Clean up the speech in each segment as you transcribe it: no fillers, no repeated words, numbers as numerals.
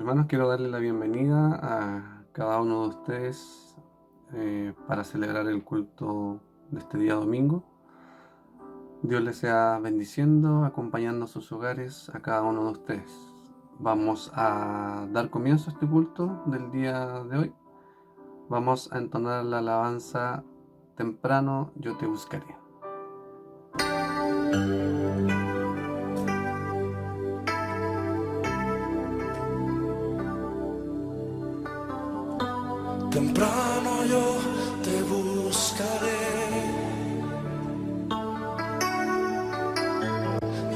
Hermanos, quiero darle la bienvenida a cada uno de ustedes para celebrar el culto de este día domingo. Dios les sea bendiciendo, acompañando a sus hogares a cada uno de ustedes. Vamos a dar comienzo a este culto del día de hoy. Vamos a entonar la alabanza temprano, yo te buscaré. Temprano yo te buscaré,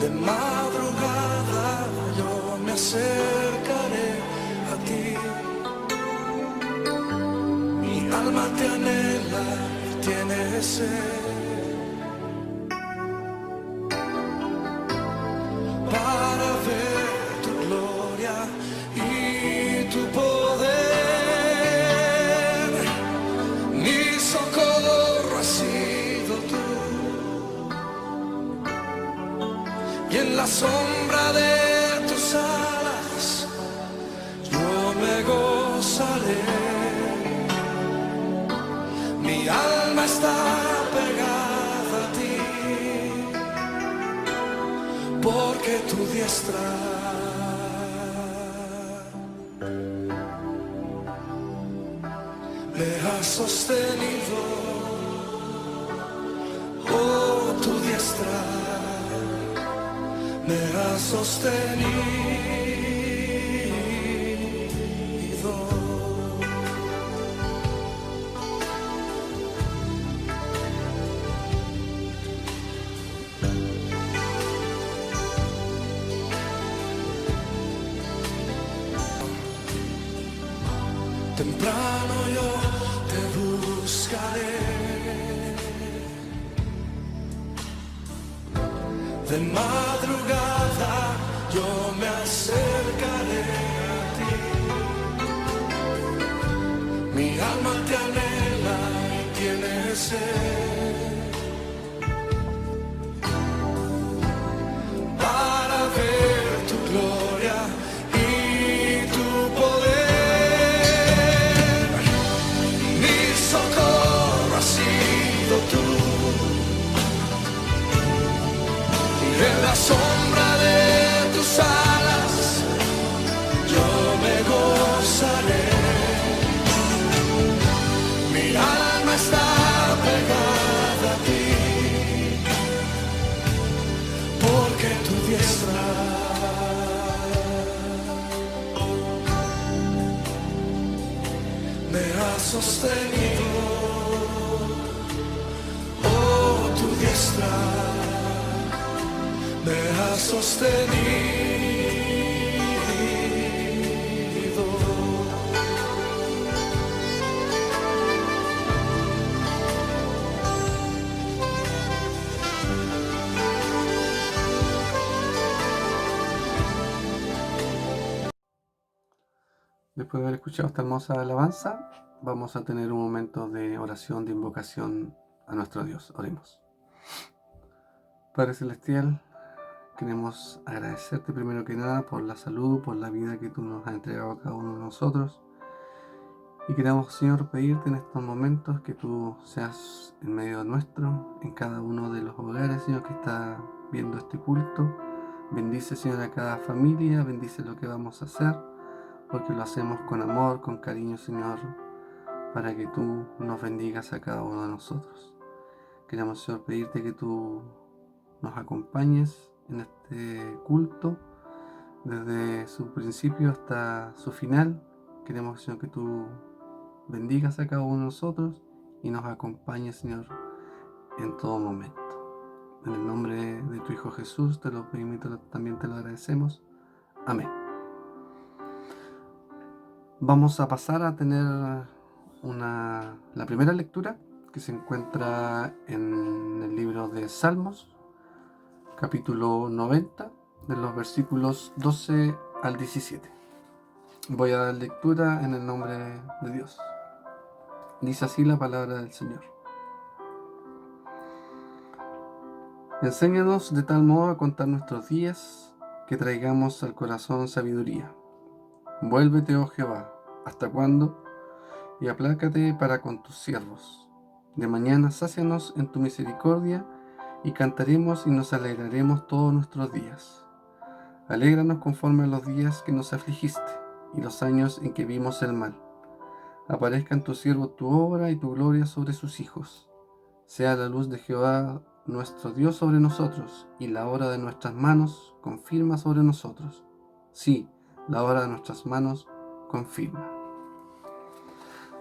de madrugada yo me acercaré a ti. Mi alma te anhela y tiene sed para ver tu gloria y tu poder. Mi socorro has sido tú, y en la sombra de tus alas yo me gozaré. Mi alma está pegada a ti, porque tu diestra me ha sostenido. Oh, tu diestra me ha sostenido. Temprano yo te buscaré, de madrugada yo me acercaré a ti. Mi alma te anhela y tiene sed para ver tu gloria y tu poder. Mi socorro has sido tú, en la sombra de tus alas yo me gozaré. Mi alma está pegada a ti, porque tu diestra me ha sostenido. Oh, tu diestra me ha sostenido. Después de haber escuchado esta hermosa alabanza, vamos a tener un momento de oración, de invocación a nuestro Dios. Oremos. Padre Celestial, queremos agradecerte primero que nada por la salud, por la vida que tú nos has entregado a cada uno de nosotros. Y queremos, Señor, pedirte en estos momentos que tú seas en medio nuestro, en cada uno de los hogares, Señor, que está viendo este culto. Bendice, Señor, a cada familia, bendice lo que vamos a hacer, porque lo hacemos con amor, con cariño, Señor, para que tú nos bendigas a cada uno de nosotros. Queremos, Señor, pedirte que tú nos acompañes en este culto, desde su principio hasta su final. Queremos, Señor, que tú bendigas a cada uno de nosotros y nos acompañes, Señor, en todo momento. En el nombre de tu Hijo Jesús te lo pedimos y también te lo agradecemos. Amén. Vamos a pasar a tener la primera lectura, que se encuentra en el libro de Salmos, capítulo 90, de los versículos 12 al 17. Voy a dar lectura en el nombre de Dios. Dice así la palabra del Señor. Enséñanos de tal modo a contar nuestros días, que traigamos al corazón sabiduría. Vuélvete, oh Jehová, ¿hasta cuándo? Y aplácate para con tus siervos. De mañana sácianos en tu misericordia, y cantaremos y nos alegraremos todos nuestros días. Alégranos conforme a los días que nos afligiste, y los años en que vimos el mal. Aparezca en tu siervo tu obra y tu gloria sobre sus hijos. Sea la luz de Jehová nuestro Dios sobre nosotros, y la obra de nuestras manos confirma sobre nosotros. Sí, la obra de nuestras manos confirma.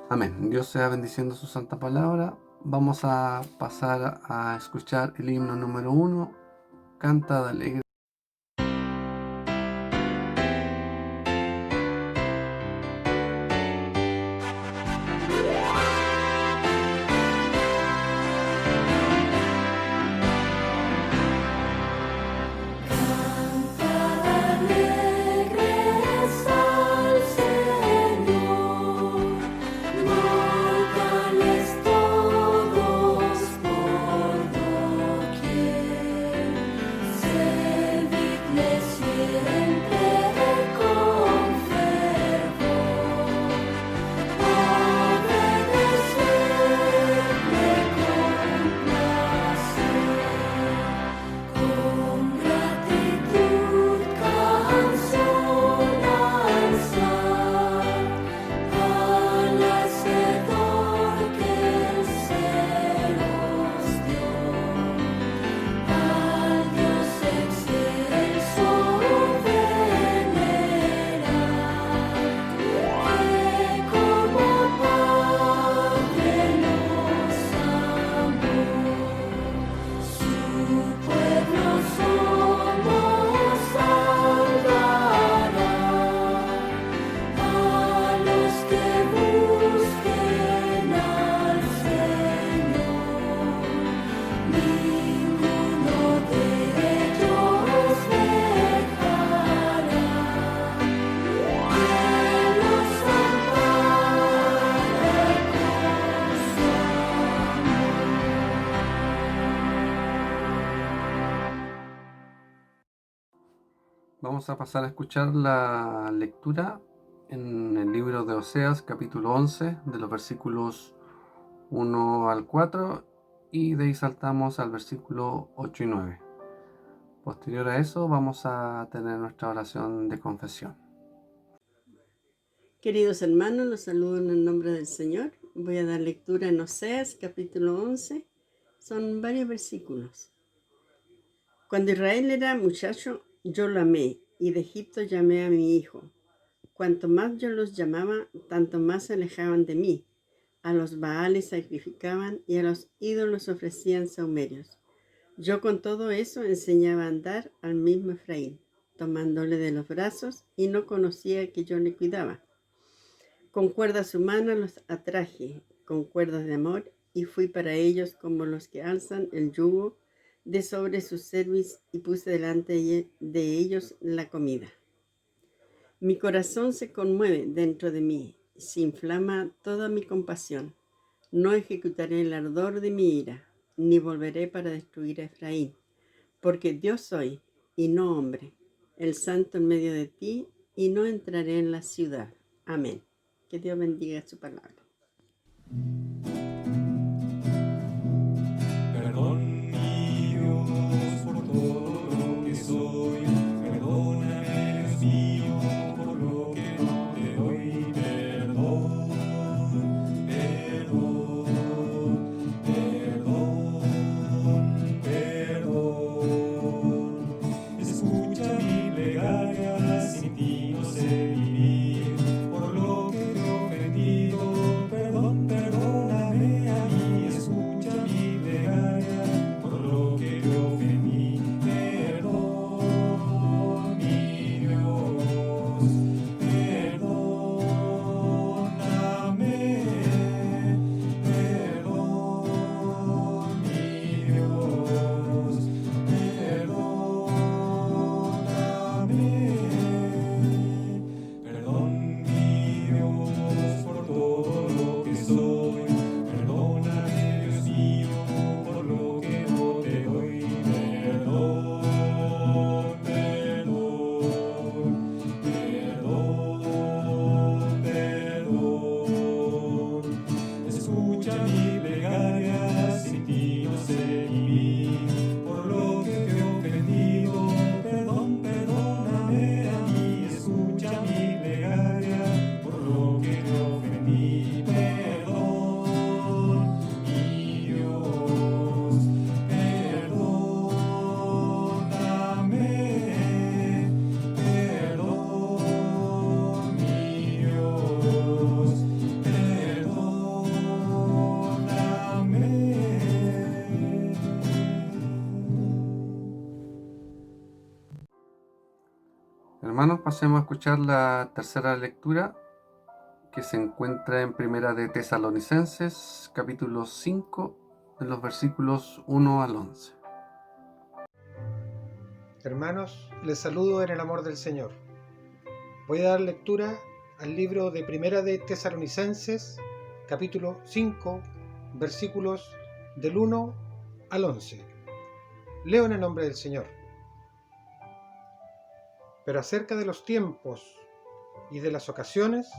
Amén. Dios sea bendiciendo su santa palabra. Vamos a pasar a escuchar el himno número 1, Canta de alegre. Vamos a pasar a escuchar la lectura en el libro de Oseas, capítulo 11, de los versículos 1 al 4, y de ahí saltamos al versículo 8 y 9. Posterior a eso vamos a tener nuestra oración de confesión. Queridos hermanos, los saludo en el nombre del Señor. Voy a dar lectura en Oseas, capítulo 11. Son varios versículos. Cuando Israel era muchacho, yo lo amé, y de Egipto llamé a mi hijo. Cuanto más yo los llamaba, tanto más se alejaban de mí. A los Baales sacrificaban y a los ídolos ofrecían sahumerios. Yo con todo eso enseñaba a andar al mismo Efraín, tomándole de los brazos, y no conocía que yo le cuidaba. Con cuerdas humanas los atraje, con cuerdas de amor, y fui para ellos como los que alzan el yugo de sobre su cerviz, y puse delante de ellos la comida. Mi corazón se conmueve dentro de mí, se inflama toda mi compasión. No ejecutaré el ardor de mi ira, ni volveré para destruir a Efraín, porque Dios soy, y no hombre, el santo en medio de ti, y no entraré en la ciudad. Amén. Que Dios bendiga su palabra. Perdón, mi Dios, por todo lo que soy. Perdóname, Dios mío, por lo que no te doy perdón. Escucha mi plegaria, sin ti no sé vivir. Por lo que te he ofendido, perdón, perdón. Hermanos, pasemos a escuchar la tercera lectura que se encuentra en Primera de Tesalonicenses, capítulo 5, en los versículos 1 al 11. Hermanos, les saludo en el amor del Señor. Voy a dar lectura al libro de Primera de Tesalonicenses, capítulo 5, versículos del 1 al 11. Leo en el nombre del Señor. Pero acerca de los tiempos y de las ocasiones,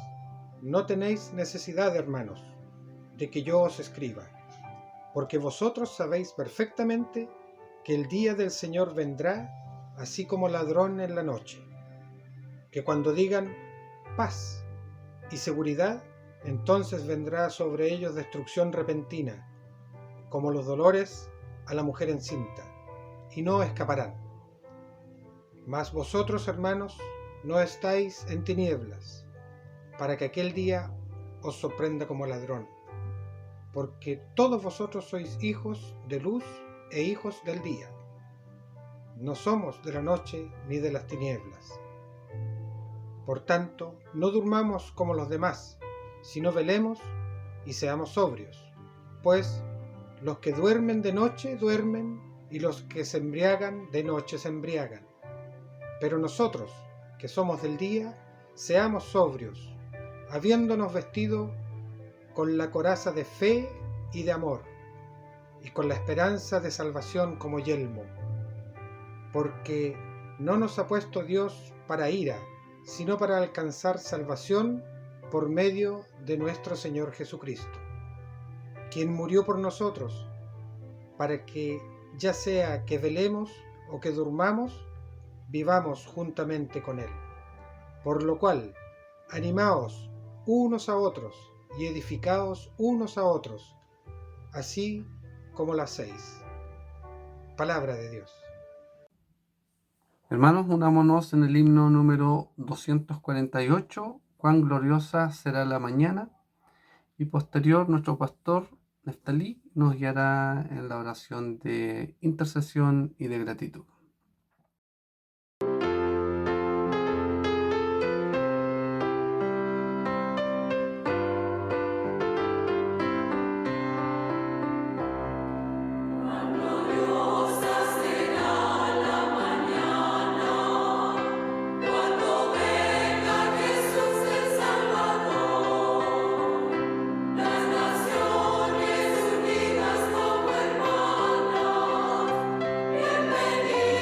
no tenéis necesidad, hermanos, de que yo os escriba, porque vosotros sabéis perfectamente que el día del Señor vendrá así como ladrón en la noche, que cuando digan paz y seguridad, entonces vendrá sobre ellos destrucción repentina, como los dolores a la mujer encinta, y no escaparán. Mas vosotros, hermanos, no estáis en tinieblas, para que aquel día os sorprenda como ladrón, porque todos vosotros sois hijos de luz e hijos del día. No somos de la noche ni de las tinieblas. Por tanto, no durmamos como los demás, sino velemos y seamos sobrios, pues los que duermen de noche duermen, y los que se embriagan de noche se embriagan. Pero nosotros, que somos del día, seamos sobrios, habiéndonos vestido con la coraza de fe y de amor, y con la esperanza de salvación como yelmo. Porque no nos ha puesto Dios para ira, sino para alcanzar salvación por medio de nuestro Señor Jesucristo, quien murió por nosotros, para que, ya sea que velemos o que durmamos, vivamos juntamente con Él. Por lo cual, animaos unos a otros y edificaos unos a otros, así como lo hacéis. Palabra de Dios. Hermanos, unámonos en el himno número 248, Cuán gloriosa será la mañana, y posterior nuestro pastor Neftalí nos guiará en la oración de intercesión y de gratitud. Bienvenidos.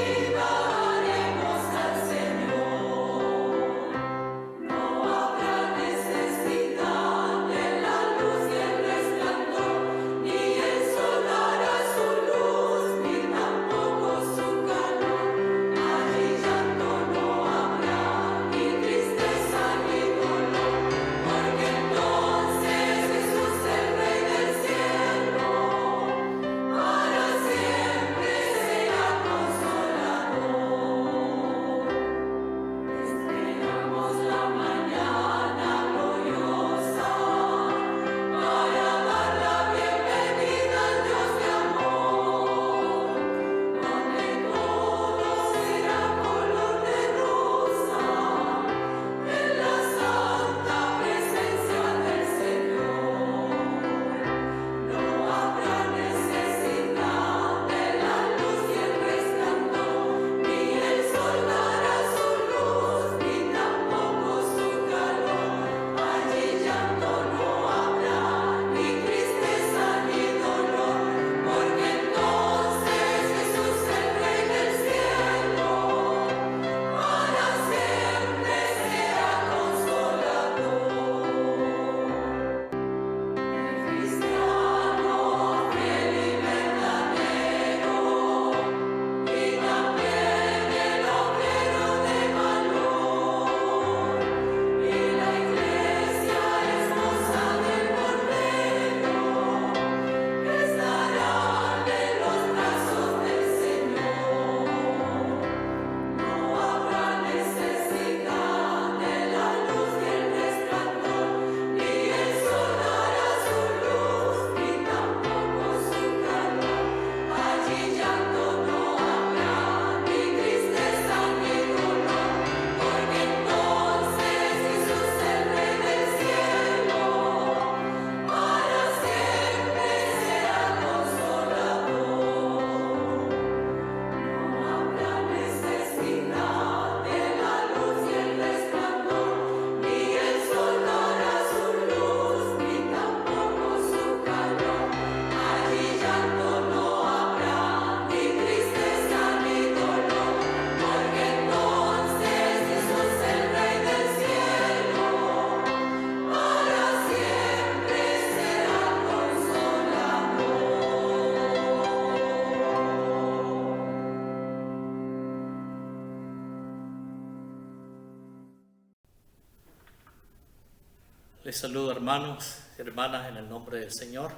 Les saludo, hermanos y hermanas, en el nombre del Señor,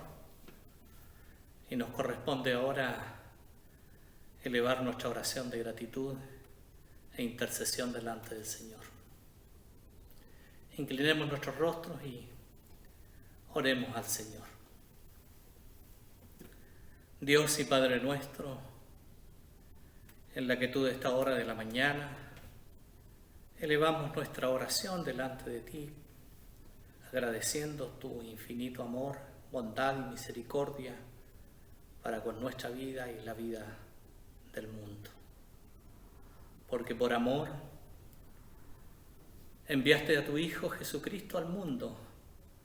y nos corresponde ahora elevar nuestra oración de gratitud e intercesión delante del Señor. Inclinemos nuestros rostros y oremos al Señor. Dios y Padre nuestro, en la quietud de esta hora de la mañana, elevamos nuestra oración delante de ti, agradeciendo tu infinito amor, bondad y misericordia para con nuestra vida y la vida del mundo. Porque por amor enviaste a tu Hijo Jesucristo al mundo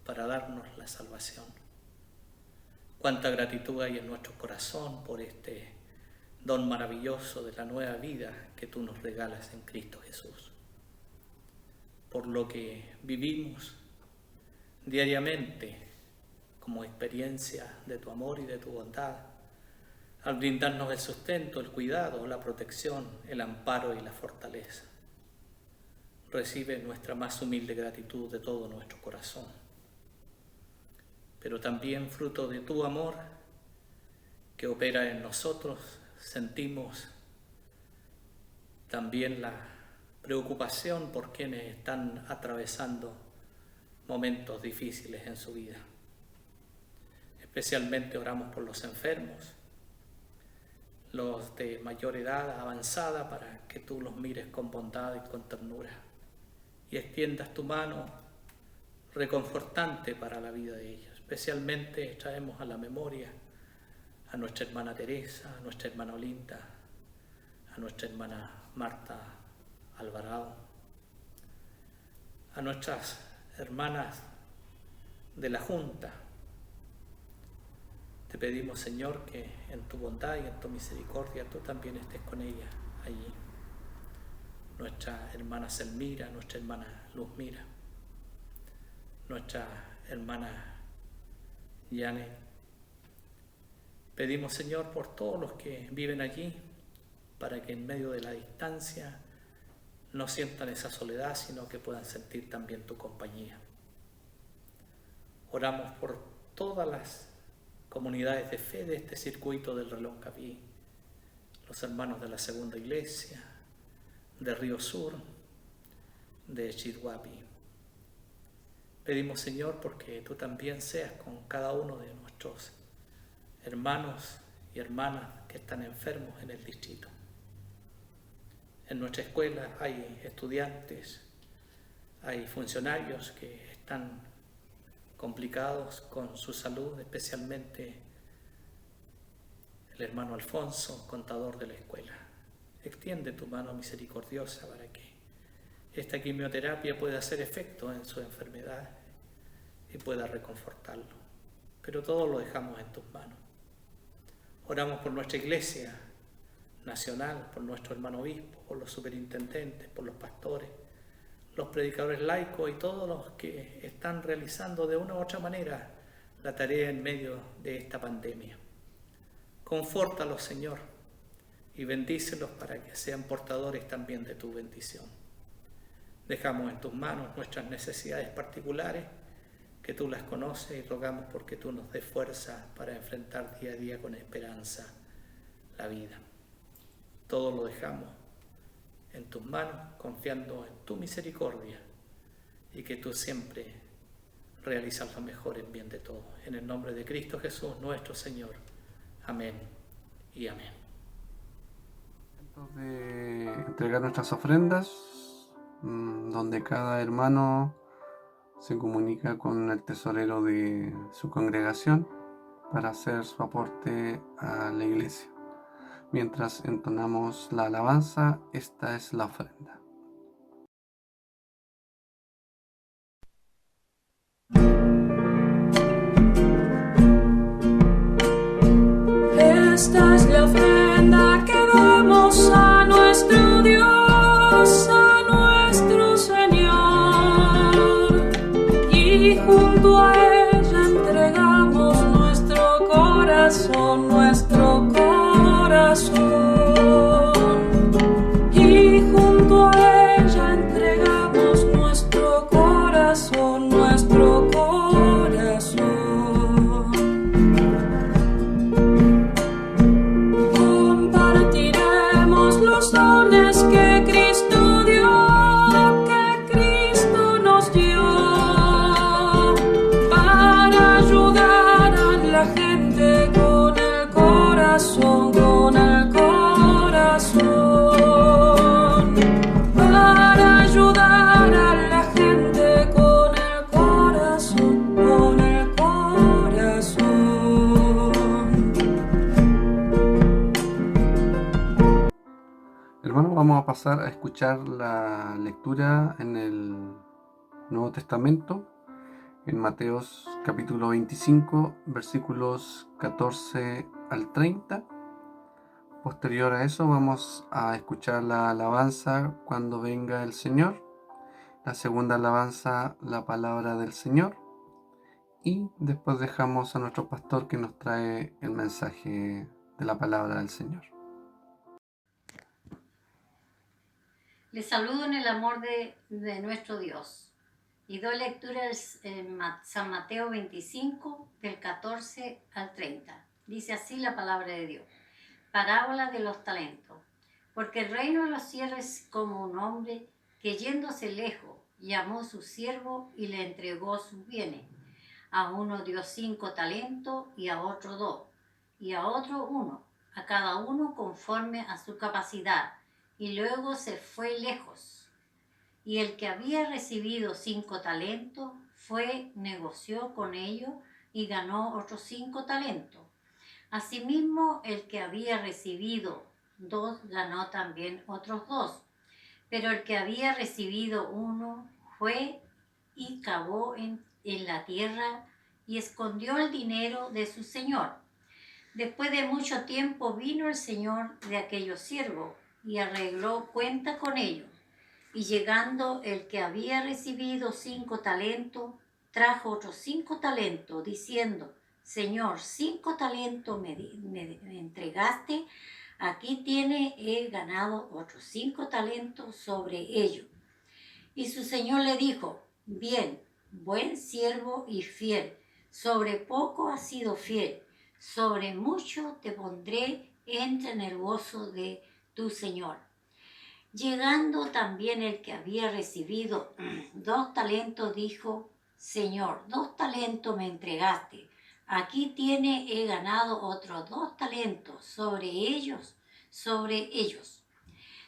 para darnos la salvación. Cuánta gratitud hay en nuestro corazón por este don maravilloso de la nueva vida que tú nos regalas en Cristo Jesús. Por lo que vivimos diariamente como experiencia de tu amor y de tu bondad, al brindarnos el sustento, el cuidado, la protección, el amparo y la fortaleza. Recibe nuestra más humilde gratitud de todo nuestro corazón. Pero también fruto de tu amor que opera en nosotros, sentimos también la preocupación por quienes están atravesando momentos difíciles en su vida. Especialmente oramos por los enfermos, los de mayor edad avanzada, para que tú los mires con bondad y con ternura y extiendas tu mano reconfortante para la vida de ellos. Especialmente traemos a la memoria a nuestra hermana Teresa, a nuestra hermana Olinda, a nuestra hermana Marta Alvarado, a nuestras hermanas de la Junta. Te pedimos, Señor, que en tu bondad y en tu misericordia tú también estés con ellas allí. Nuestra hermana Selmira, nuestra hermana Luzmira, nuestra hermana Yane. Pedimos, Señor, por todos los que viven allí, para que en medio de la distancia no sientan esa soledad, sino que puedan sentir también tu compañía. Oramos por todas las comunidades de fe de este circuito del Reloj Cabí, los hermanos de la Segunda Iglesia, de Río Sur, de Chirhuapi. Pedimos, Señor, porque tú también seas con cada uno de nuestros hermanos y hermanas que están enfermos en el distrito. En nuestra escuela hay estudiantes, hay funcionarios que están complicados con su salud, especialmente el hermano Alfonso, contador de la escuela. Extiende tu mano misericordiosa para que esta quimioterapia pueda hacer efecto en su enfermedad y pueda reconfortarlo. Pero todo lo dejamos en tus manos. Oramos por nuestra iglesia nacional, por nuestro hermano obispo, por los superintendentes, por los pastores, los predicadores laicos y todos los que están realizando de una u otra manera la tarea en medio de esta pandemia. Confórtalos, Señor, y bendícelos para que sean portadores también de tu bendición. Dejamos en tus manos nuestras necesidades particulares, que tú las conoces, y rogamos porque tú nos des fuerza para enfrentar día a día con esperanza la vida. Todo lo dejamos en tus manos, confiando en tu misericordia y que tú siempre realizas lo mejor en bien de todos. En el nombre de Cristo Jesús, nuestro Señor. Amén y amén. De entregar nuestras ofrendas, donde cada hermano se comunica con el tesorero de su congregación para hacer su aporte a la iglesia. Mientras entonamos la alabanza, esta es la ofrenda. Esta es la ofrenda que damos a nuestro Dios, a nuestro Señor, y junto a ella entregamos nuestro corazón, y junto a ella entregamos nuestro corazón, nuestro a pasar a escuchar la lectura en el Nuevo Testamento, en Mateos capítulo 25, versículos 14 al 30. Posterior a eso vamos a escuchar la alabanza Cuando venga el Señor, la segunda alabanza La palabra del Señor, y después dejamos a nuestro pastor que nos trae el mensaje de la palabra del Señor. Les saludo en el amor de nuestro Dios y doy lectura en San Mateo 25, del 14 al 30. Dice así la palabra de Dios. Parábola de los talentos. Porque el reino de los cielos es como un hombre que yéndose lejos llamó a su siervo y le entregó sus bienes. A uno dio 5 talentos y a otro 2, y a otro 1, a cada uno conforme a su capacidad, y luego se fue lejos. Y el que había recibido 5 talentos fue, negoció con ellos y ganó otros 5 talentos. Asimismo, el que había recibido 2 ganó también otros 2. Pero el que había recibido 1 fue y cavó en la tierra y escondió el dinero de su señor. Después de mucho tiempo vino el señor de aquellos siervos y arregló cuenta con ellos. Y llegando el que había recibido 5 talentos, trajo otros 5 talentos, diciendo: Señor, 5 talentos me entregaste, aquí he ganado otros 5 talentos sobre ellos. Y su señor le dijo: Bien, buen siervo y fiel, sobre poco has sido fiel, sobre mucho te pondré, entra en el gozo de tu señor. Llegando también el que había recibido 2 talentos, dijo: Señor, 2 talentos me entregaste, aquí he ganado otros 2 talentos sobre ellos.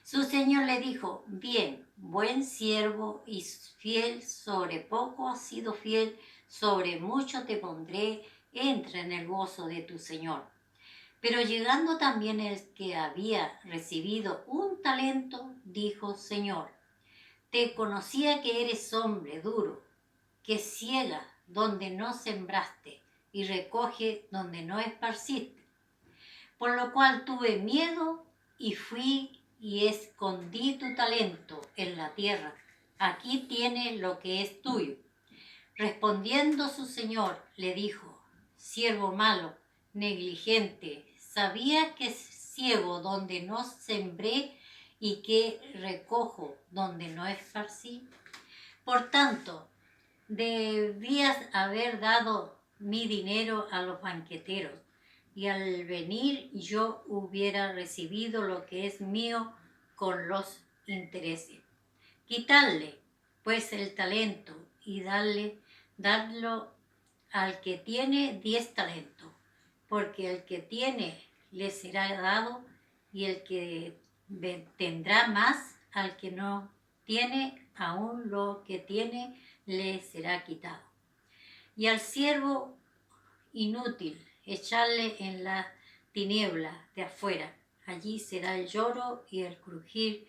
Su señor le dijo: Bien, buen siervo y fiel, sobre poco has sido fiel, sobre mucho te pondré, entra en el gozo de tu señor. Pero llegando también el que había recibido 1 talento, dijo: Señor, te conocía que eres hombre duro, que ciega donde no sembraste y recoge donde no esparciste. Por lo cual tuve miedo y fui y escondí tu talento en la tierra. Aquí tienes lo que es tuyo. Respondiendo su señor, le dijo: Siervo malo, negligente, sabía que ciego donde no sembré y que recojo donde no esparcí. Por tanto, debías haber dado mi dinero a los banqueteros, y al venir yo hubiera recibido lo que es mío con los intereses. Quitadle, pues, el talento y dadlo al que tiene 10 talentos, porque el que tiene le será dado, y el que tendrá más, al que no tiene, aún lo que tiene le será quitado. Y al siervo inútil, echarle en la tiniebla de afuera. Allí será el lloro y el crujir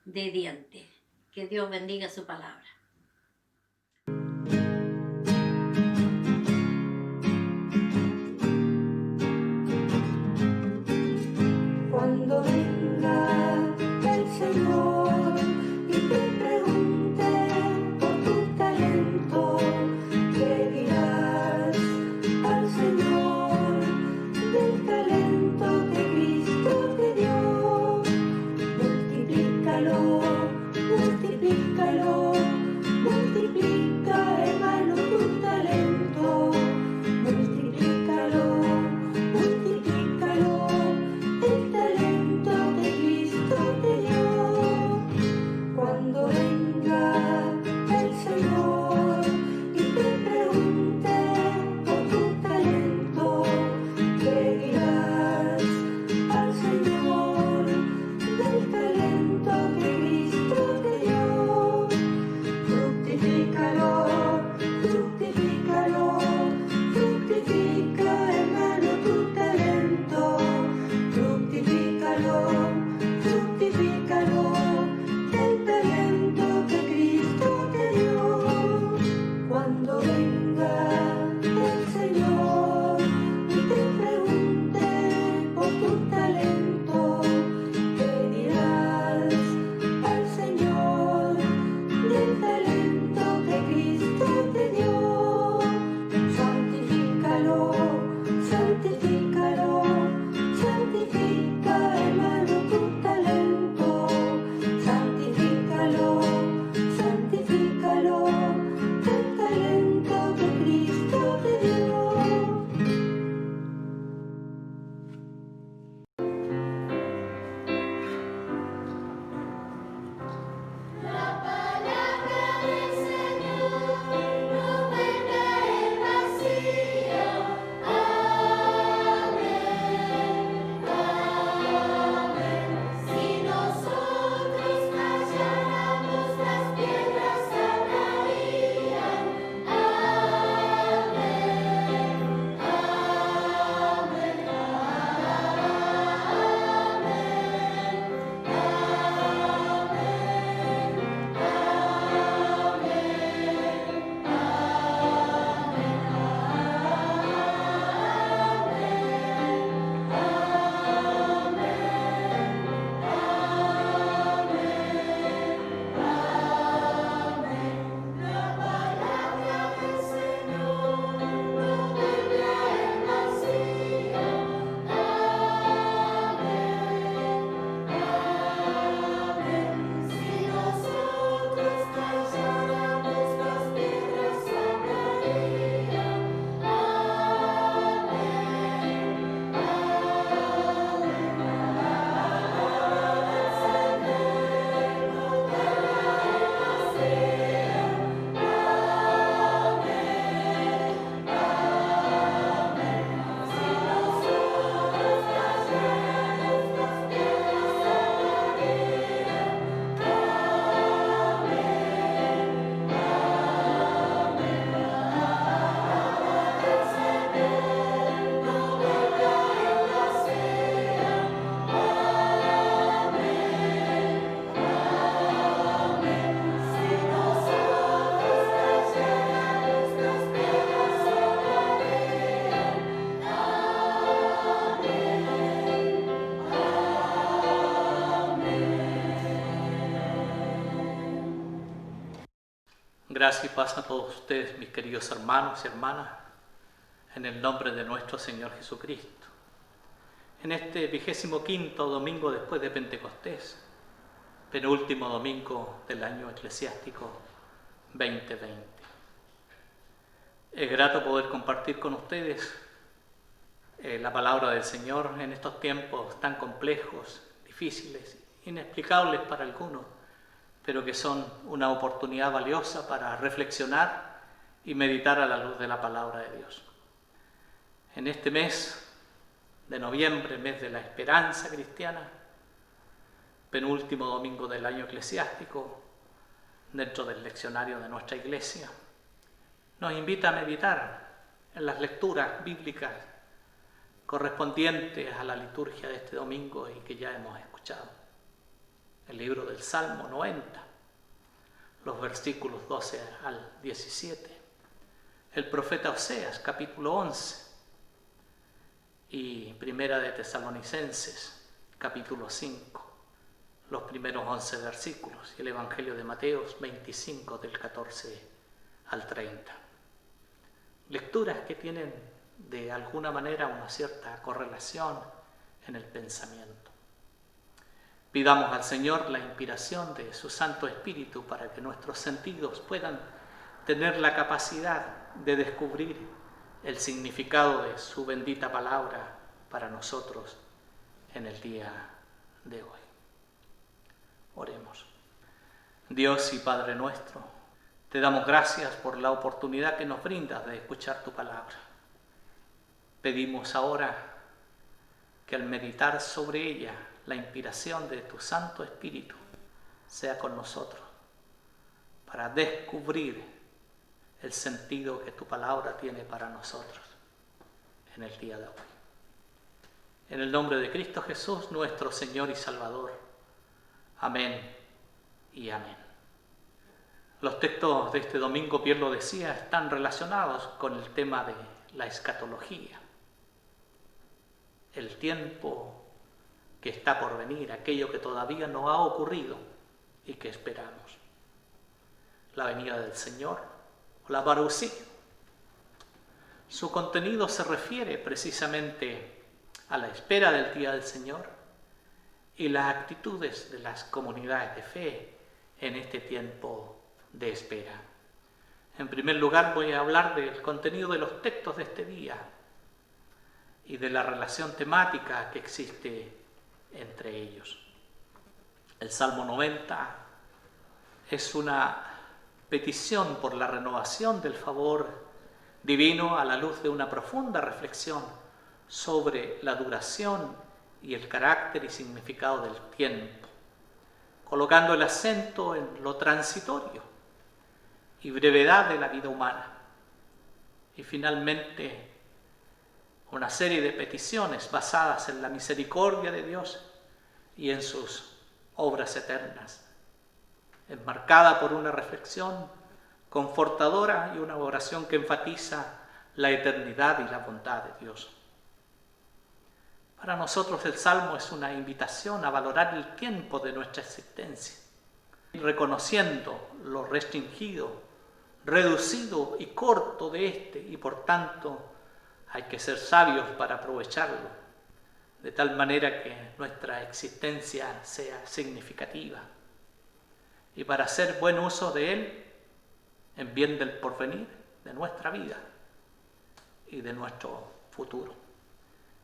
de dientes. Que Dios bendiga su palabra. Cuando venga el Señor y te pregunte por tu talento, ¿qué dirás al Señor del talento que Cristo te dio? Multiplícalo, multiplícalo, multiplica, hermano, tu talento. Multiplícalo, multiplícalo, el talento que Cristo te dio. Cuando venga el Señor Gracias y paz a todos ustedes, mis queridos hermanos y hermanas, en el nombre de nuestro Señor Jesucristo. En este 25º domingo después de Pentecostés, penúltimo domingo del año eclesiástico 2020. Es grato poder compartir con ustedes la palabra del Señor en estos tiempos tan complejos, difíciles, inexplicables para algunos, pero que son una oportunidad valiosa para reflexionar y meditar a la luz de la palabra de Dios. En este mes de noviembre, mes de la esperanza cristiana, penúltimo domingo del año eclesiástico, dentro del leccionario de nuestra iglesia, nos invita a meditar en las lecturas bíblicas correspondientes a la liturgia de este domingo y que ya hemos escuchado. El libro del Salmo 90, los versículos 12 al 17, el profeta Oseas, capítulo 11, y Primera de Tesalonicenses, capítulo 5, los primeros 11 versículos, y el Evangelio de Mateo 25, del 14 al 30. Lecturas que tienen de alguna manera una cierta correlación en el pensamiento. Pidamos al Señor la inspiración de su Santo Espíritu para que nuestros sentidos puedan tener la capacidad de descubrir el significado de su bendita palabra para nosotros en el día de hoy. Oremos. Dios y Padre nuestro, te damos gracias por la oportunidad que nos brindas de escuchar tu palabra. Pedimos ahora que al meditar sobre ella, la inspiración de tu Santo Espíritu sea con nosotros para descubrir el sentido que tu palabra tiene para nosotros en el día de hoy. En el nombre de Cristo Jesús, nuestro Señor y Salvador. Amén y amén. Los textos de este domingo, Pierre lo decía, están relacionados con el tema de la escatología. El tiempo que está por venir, aquello que todavía no ha ocurrido y que esperamos. La venida del Señor, o la parousia. Su contenido se refiere precisamente a la espera del día del Señor y las actitudes de las comunidades de fe en este tiempo de espera. En primer lugar, voy a hablar del contenido de los textos de este día y de la relación temática que existe entre ellos. El Salmo 90 es una petición por la renovación del favor divino a la luz de una profunda reflexión sobre la duración y el carácter y significado del tiempo, colocando el acento en lo transitorio y brevedad de la vida humana. Y finalmente, una serie de peticiones basadas en la misericordia de Dios y en sus obras eternas, enmarcada por una reflexión confortadora y una oración que enfatiza la eternidad y la bondad de Dios. Para nosotros el Salmo es una invitación a valorar el tiempo de nuestra existencia, reconociendo lo restringido, reducido y corto de este, y por tanto hay que ser sabios para aprovecharlo, de tal manera que nuestra existencia sea significativa, y para hacer buen uso de él en bien del porvenir de nuestra vida y de nuestro futuro.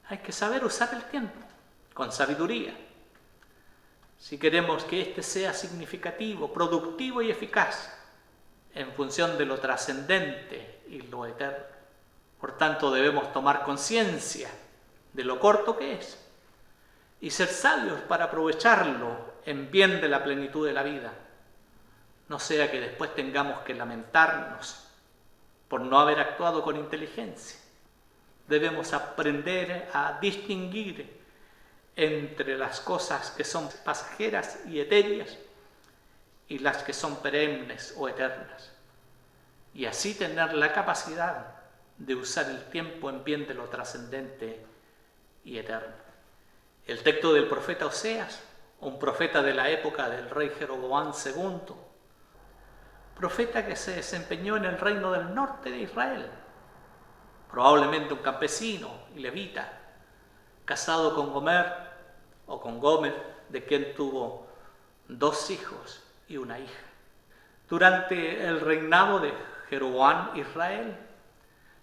Hay que saber usar el tiempo con sabiduría si queremos que éste sea significativo, productivo y eficaz en función de lo trascendente y lo eterno. Por tanto, debemos tomar conciencia de lo corto que es y ser sabios para aprovecharlo en bien de la plenitud de la vida. No sea que después tengamos que lamentarnos por no haber actuado con inteligencia. Debemos aprender a distinguir entre las cosas que son pasajeras y etéreas y las que son perennes o eternas, y así tener la capacidad de usar el tiempo en bien de lo trascendente y eterno. El texto del profeta Oseas, un profeta de la época del rey Jeroboam II, profeta que se desempeñó en el reino del norte de Israel, probablemente un campesino y levita, casado con Gomer o con Gomer, de quien tuvo 2 hijos y una hija. Durante el reinado de Jeroboam, Israel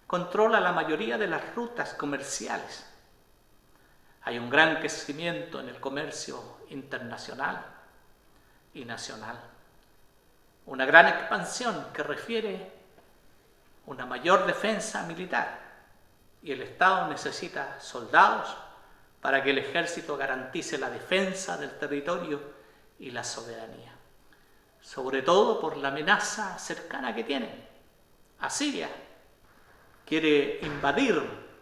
controla la mayoría de las rutas comerciales. Hay un gran crecimiento en el comercio internacional y nacional. Una gran expansión que refiere una mayor defensa militar, y el Estado necesita soldados para que el ejército garantice la defensa del territorio y la soberanía, sobre todo por la amenaza cercana que tienen. Asiria quiere invadir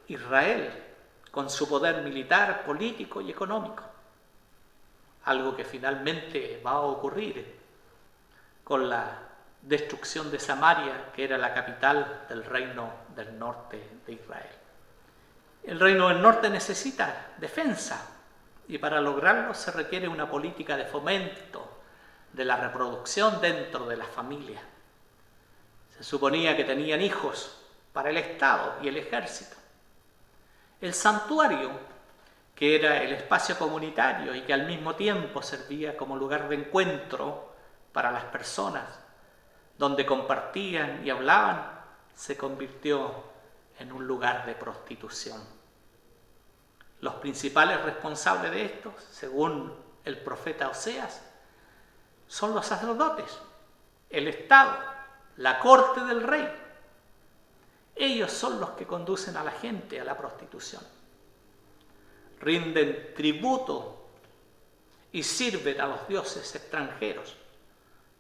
Israel con su poder militar, político y económico, algo que finalmente va a ocurrir con la destrucción de Samaria, que era la capital del reino del norte de Israel. El reino del norte necesita defensa, y para lograrlo se requiere una política de fomento de la reproducción dentro de la familia. Se suponía que tenían hijos para el Estado y el ejército. El santuario, que era el espacio comunitario y que al mismo tiempo servía como lugar de encuentro para las personas, donde compartían y hablaban, se convirtió en un lugar de prostitución. Los principales responsables de esto, según el profeta Oseas, son los sacerdotes, el Estado, la corte del rey. Ellos son los que conducen a la gente a la prostitución. Rinden tributo y sirven a los dioses extranjeros,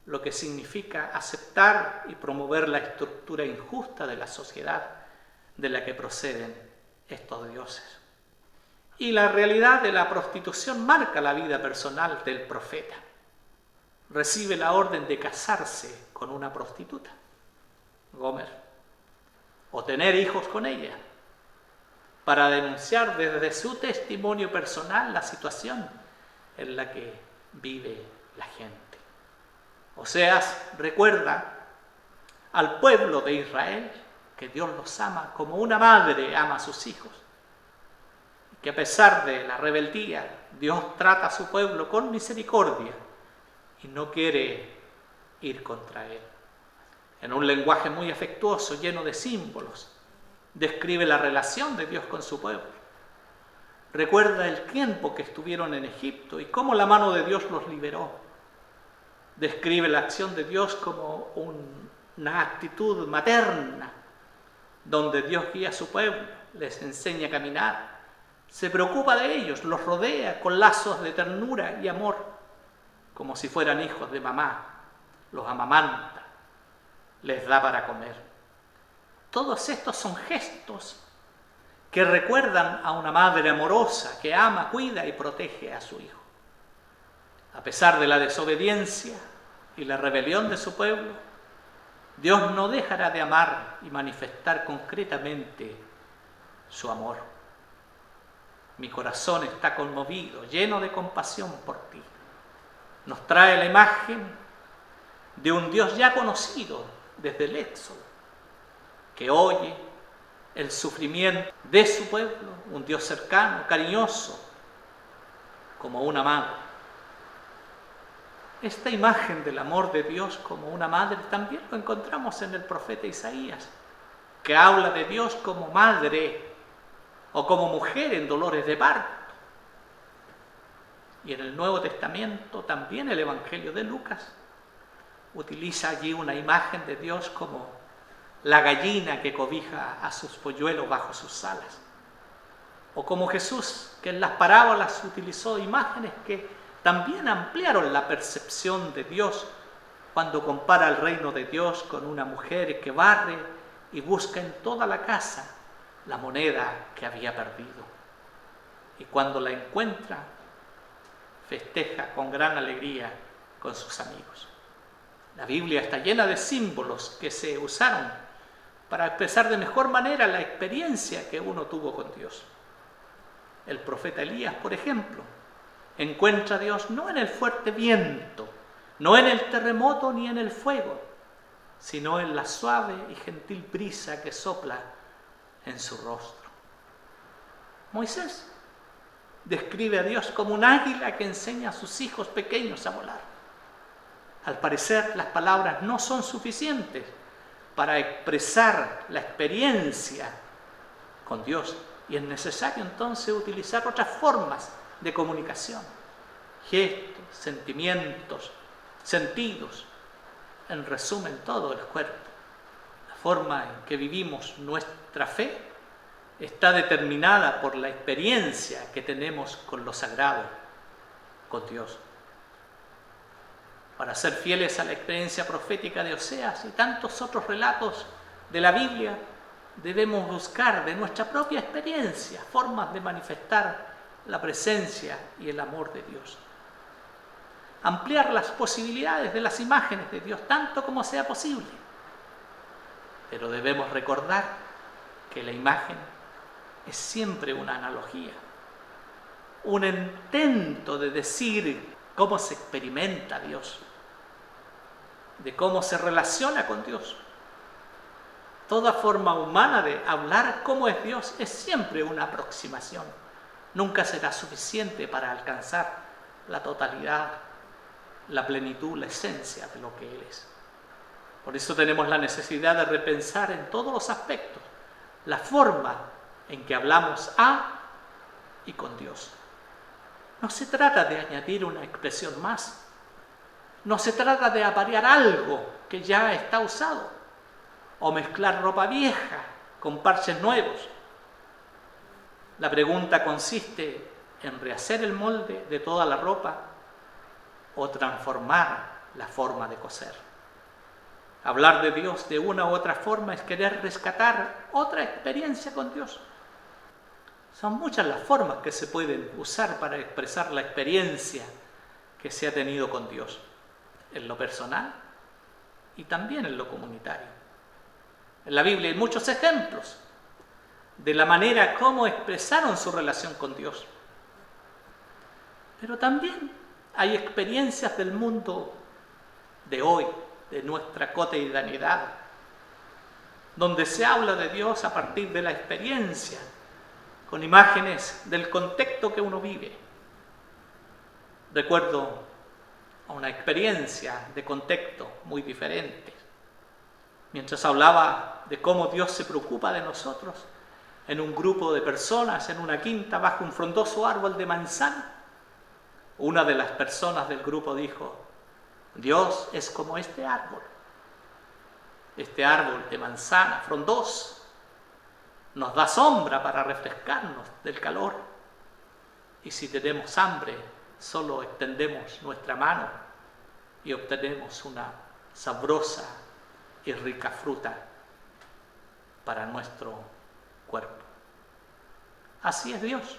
lo que significa aceptar y promover la estructura injusta de la sociedad de la que proceden estos dioses. Y la realidad de la prostitución marca la vida personal del profeta. Recibe la orden de casarse con una prostituta, Gomer, o tener hijos con ella, para denunciar desde su testimonio personal la situación en la que vive la gente. Oseas recuerda al pueblo de Israel que Dios los ama como una madre ama a sus hijos, que a pesar de la rebeldía, Dios trata a su pueblo con misericordia y no quiere ir contra él. En un lenguaje muy afectuoso, lleno de símbolos, describe la relación de Dios con su pueblo. Recuerda el tiempo que estuvieron en Egipto y cómo la mano de Dios los liberó. Describe la acción de Dios como una actitud materna, donde Dios guía a su pueblo, les enseña a caminar, se preocupa de ellos, los rodea con lazos de ternura y amor, como si fueran hijos de mamá, los amamanta, les da para comer. Todos estos son gestos que recuerdan a una madre amorosa que ama, cuida y protege a su hijo. A pesar de la desobediencia y la rebelión de su pueblo, Dios no dejará de amar y manifestar concretamente su amor. Mi corazón está conmovido, lleno de compasión por ti. Nos trae la imagen de un Dios ya conocido desde el Éxodo, que oye el sufrimiento de su pueblo, un Dios cercano, cariñoso, como una madre. Esta imagen del amor de Dios como una madre también lo encontramos en el profeta Isaías, que habla de Dios como madre o como mujer en dolores de parto. Y en el Nuevo Testamento también el Evangelio de Lucas utiliza allí una imagen de Dios como la gallina que cobija a sus polluelos bajo sus alas. O como Jesús, que en las parábolas utilizó imágenes que también ampliaron la percepción de Dios cuando compara el reino de Dios con una mujer que barre y busca en toda la casa la moneda que había perdido. Y cuando la encuentra, festeja con gran alegría con sus amigos. La Biblia está llena de símbolos que se usaron para expresar de mejor manera la experiencia que uno tuvo con Dios. El profeta Elías, por ejemplo, encuentra a Dios no en el fuerte viento, no en el terremoto ni en el fuego, sino en la suave y gentil brisa que sopla en su rostro. Moisés describe a Dios como un águila que enseña a sus hijos pequeños a volar. Al parecer, las palabras no son suficientes para expresar la experiencia con Dios, y es necesario entonces utilizar otras formas de comunicación, gestos, sentimientos, sentidos, en resumen todo el cuerpo. La forma en que vivimos nuestra fe está determinada por la experiencia que tenemos con lo sagrado, con Dios. Para ser fieles a la experiencia profética de Oseas y tantos otros relatos de la Biblia, debemos buscar de nuestra propia experiencia formas de manifestar la presencia y el amor de Dios. Ampliar las posibilidades de las imágenes de Dios tanto como sea posible. Pero debemos recordar que la imagen es siempre una analogía, un intento de decir cómo se experimenta Dios, de cómo se relaciona con Dios. Toda forma humana de hablar cómo es Dios es siempre una aproximación. Nunca será suficiente para alcanzar la totalidad, la plenitud, la esencia de lo que Él es. Por eso tenemos la necesidad de repensar en todos los aspectos la forma en que hablamos a y con Dios. No se trata de añadir una expresión más. No se trata de aparear algo que ya está usado o mezclar ropa vieja con parches nuevos. La pregunta consiste en rehacer el molde de toda la ropa o transformar la forma de coser. Hablar de Dios de una u otra forma es querer rescatar otra experiencia con Dios. Son muchas las formas que se pueden usar para expresar la experiencia que se ha tenido con Dios, en lo personal y también en lo comunitario. En la Biblia hay muchos ejemplos de la manera como expresaron su relación con Dios. Pero también hay experiencias del mundo de hoy, de nuestra cotidianidad, donde se habla de Dios a partir de la experiencia, con imágenes del contexto que uno vive. Recuerdo una experiencia de contexto muy diferente. Mientras hablaba de cómo Dios se preocupa de nosotros, en un grupo de personas, en una quinta, bajo un frondoso árbol de manzana, una de las personas del grupo dijo: Dios es como este árbol de manzana, frondoso, nos da sombra para refrescarnos del calor, y si tenemos hambre, solo extendemos nuestra mano y obtenemos una sabrosa y rica fruta para nuestro cuerpo. Así es Dios,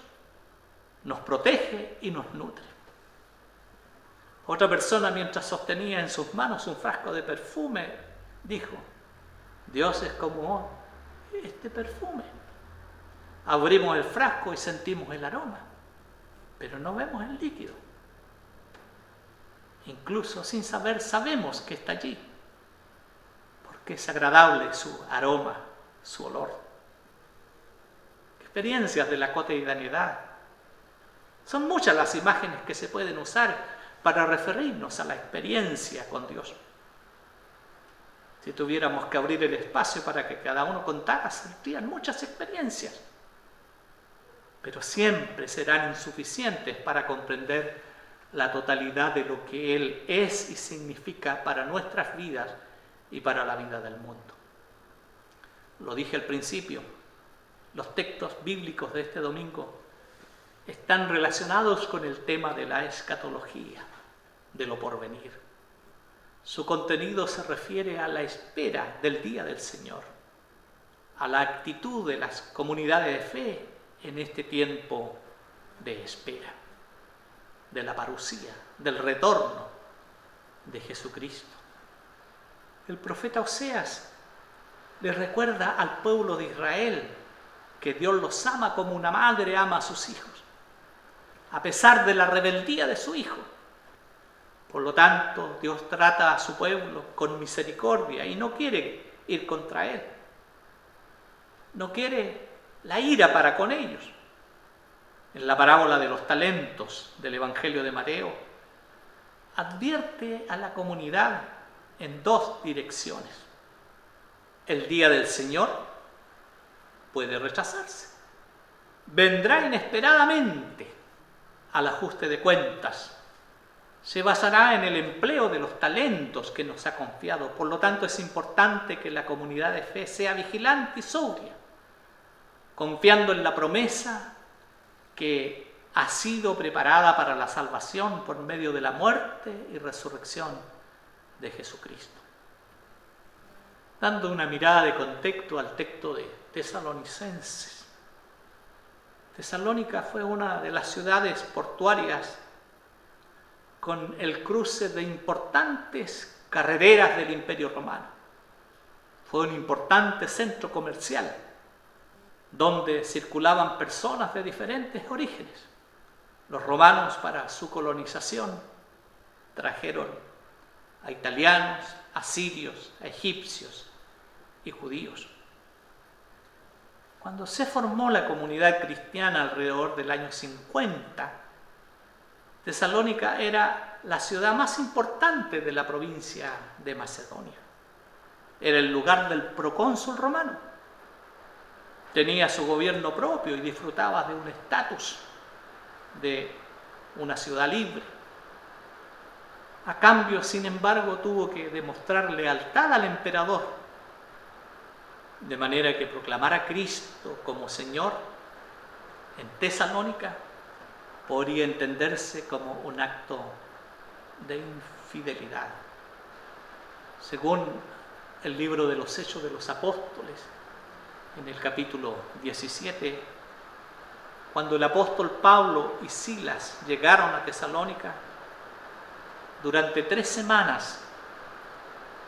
nos protege y nos nutre. Otra persona, mientras sostenía en sus manos un frasco de perfume, dijo: Dios es como este perfume. Abrimos el frasco y sentimos el aroma, pero no vemos el líquido. Incluso sin saber, sabemos que está allí, porque es agradable su aroma, su olor. Experiencias de la cotidianidad. Son muchas las imágenes que se pueden usar para referirnos a la experiencia con Dios. Si tuviéramos que abrir el espacio para que cada uno contara, sentirían muchas experiencias, pero siempre serán insuficientes para comprender la totalidad de lo que Él es y significa para nuestras vidas y para la vida del mundo. Lo dije al principio, los textos bíblicos de este domingo están relacionados con el tema de la escatología, de lo porvenir. Su contenido se refiere a la espera del día del Señor, a la actitud de las comunidades de fe en este tiempo de espera, de la parucía, del retorno de Jesucristo. El profeta Oseas le recuerda al pueblo de Israel que Dios los ama como una madre ama a sus hijos, a pesar de la rebeldía de su hijo. Por lo tanto, Dios trata a su pueblo con misericordia y no quiere ir contra él. No quiere la ira para con ellos. En la parábola de los talentos del Evangelio de Mateo, advierte a la comunidad en dos direcciones. El día del Señor puede retrasarse. Vendrá inesperadamente al ajuste de cuentas. Se basará en el empleo de los talentos que nos ha confiado. Por lo tanto, es importante que la comunidad de fe sea vigilante y sobria, confiando en la promesa que ha sido preparada para la salvación por medio de la muerte y resurrección de Jesucristo. Dando una mirada de contexto al texto de Tesalonicenses. Tesalónica fue una de las ciudades portuarias con el cruce de importantes carreteras del Imperio Romano. Fue un importante centro comercial donde circulaban personas de diferentes orígenes. Los romanos, para su colonización, trajeron a italianos, a sirios, a egipcios y judíos. Cuando se formó la comunidad cristiana alrededor del año 50, Tesalónica era la ciudad más importante de la provincia de Macedonia. Era el lugar del procónsul romano. Tenía su gobierno propio y disfrutaba de un estatus de una ciudad libre. A cambio, sin embargo, tuvo que demostrar lealtad al emperador, de manera que proclamar a Cristo como Señor en Tesalónica podría entenderse como un acto de infidelidad. Según el libro de los Hechos de los Apóstoles, en el capítulo 17, cuando el apóstol Pablo y Silas llegaron a Tesalónica, durante 3 semanas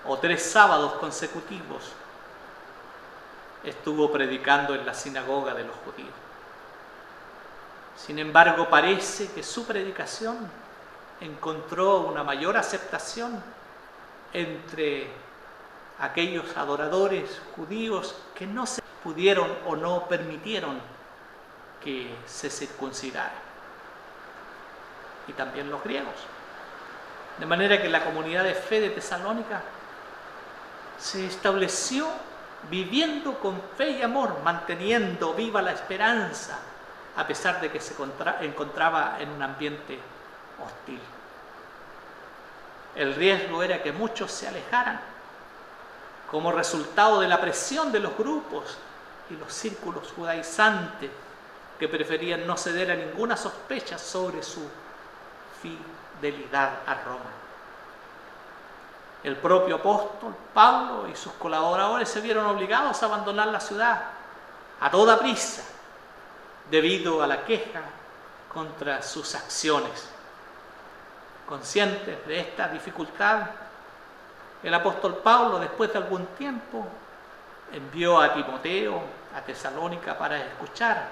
o 3 sábados consecutivos estuvo predicando en la sinagoga de los judíos. Sin embargo, parece que su predicación encontró una mayor aceptación entre aquellos adoradores judíos que no se pudieron o no permitieron que se circuncidara, y también los griegos. De manera que la comunidad de fe de Tesalónica se estableció viviendo con fe y amor, manteniendo viva la esperanza, a pesar de que se encontraba en un ambiente hostil. El riesgo era que muchos se alejaran, como resultado de la presión de los grupos y los círculos judaizantes que preferían no ceder a ninguna sospecha sobre su fidelidad a Roma. El propio apóstol Pablo y sus colaboradores se vieron obligados a abandonar la ciudad a toda prisa debido a la queja contra sus acciones. Conscientes de esta dificultad, el apóstol Pablo, después de algún tiempo, envió a Timoteo a Tesalónica para escuchar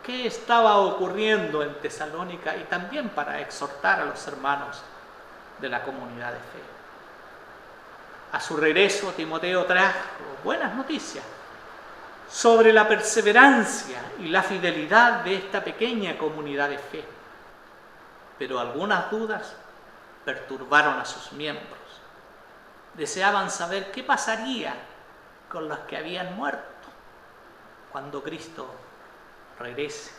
qué estaba ocurriendo en Tesalónica y también para exhortar a los hermanos de la comunidad de fe. A su regreso, Timoteo trajo buenas noticias sobre la perseverancia y la fidelidad de esta pequeña comunidad de fe. Pero algunas dudas perturbaron a sus miembros. Deseaban saber qué pasaría con los que habían muerto cuando Cristo regrese.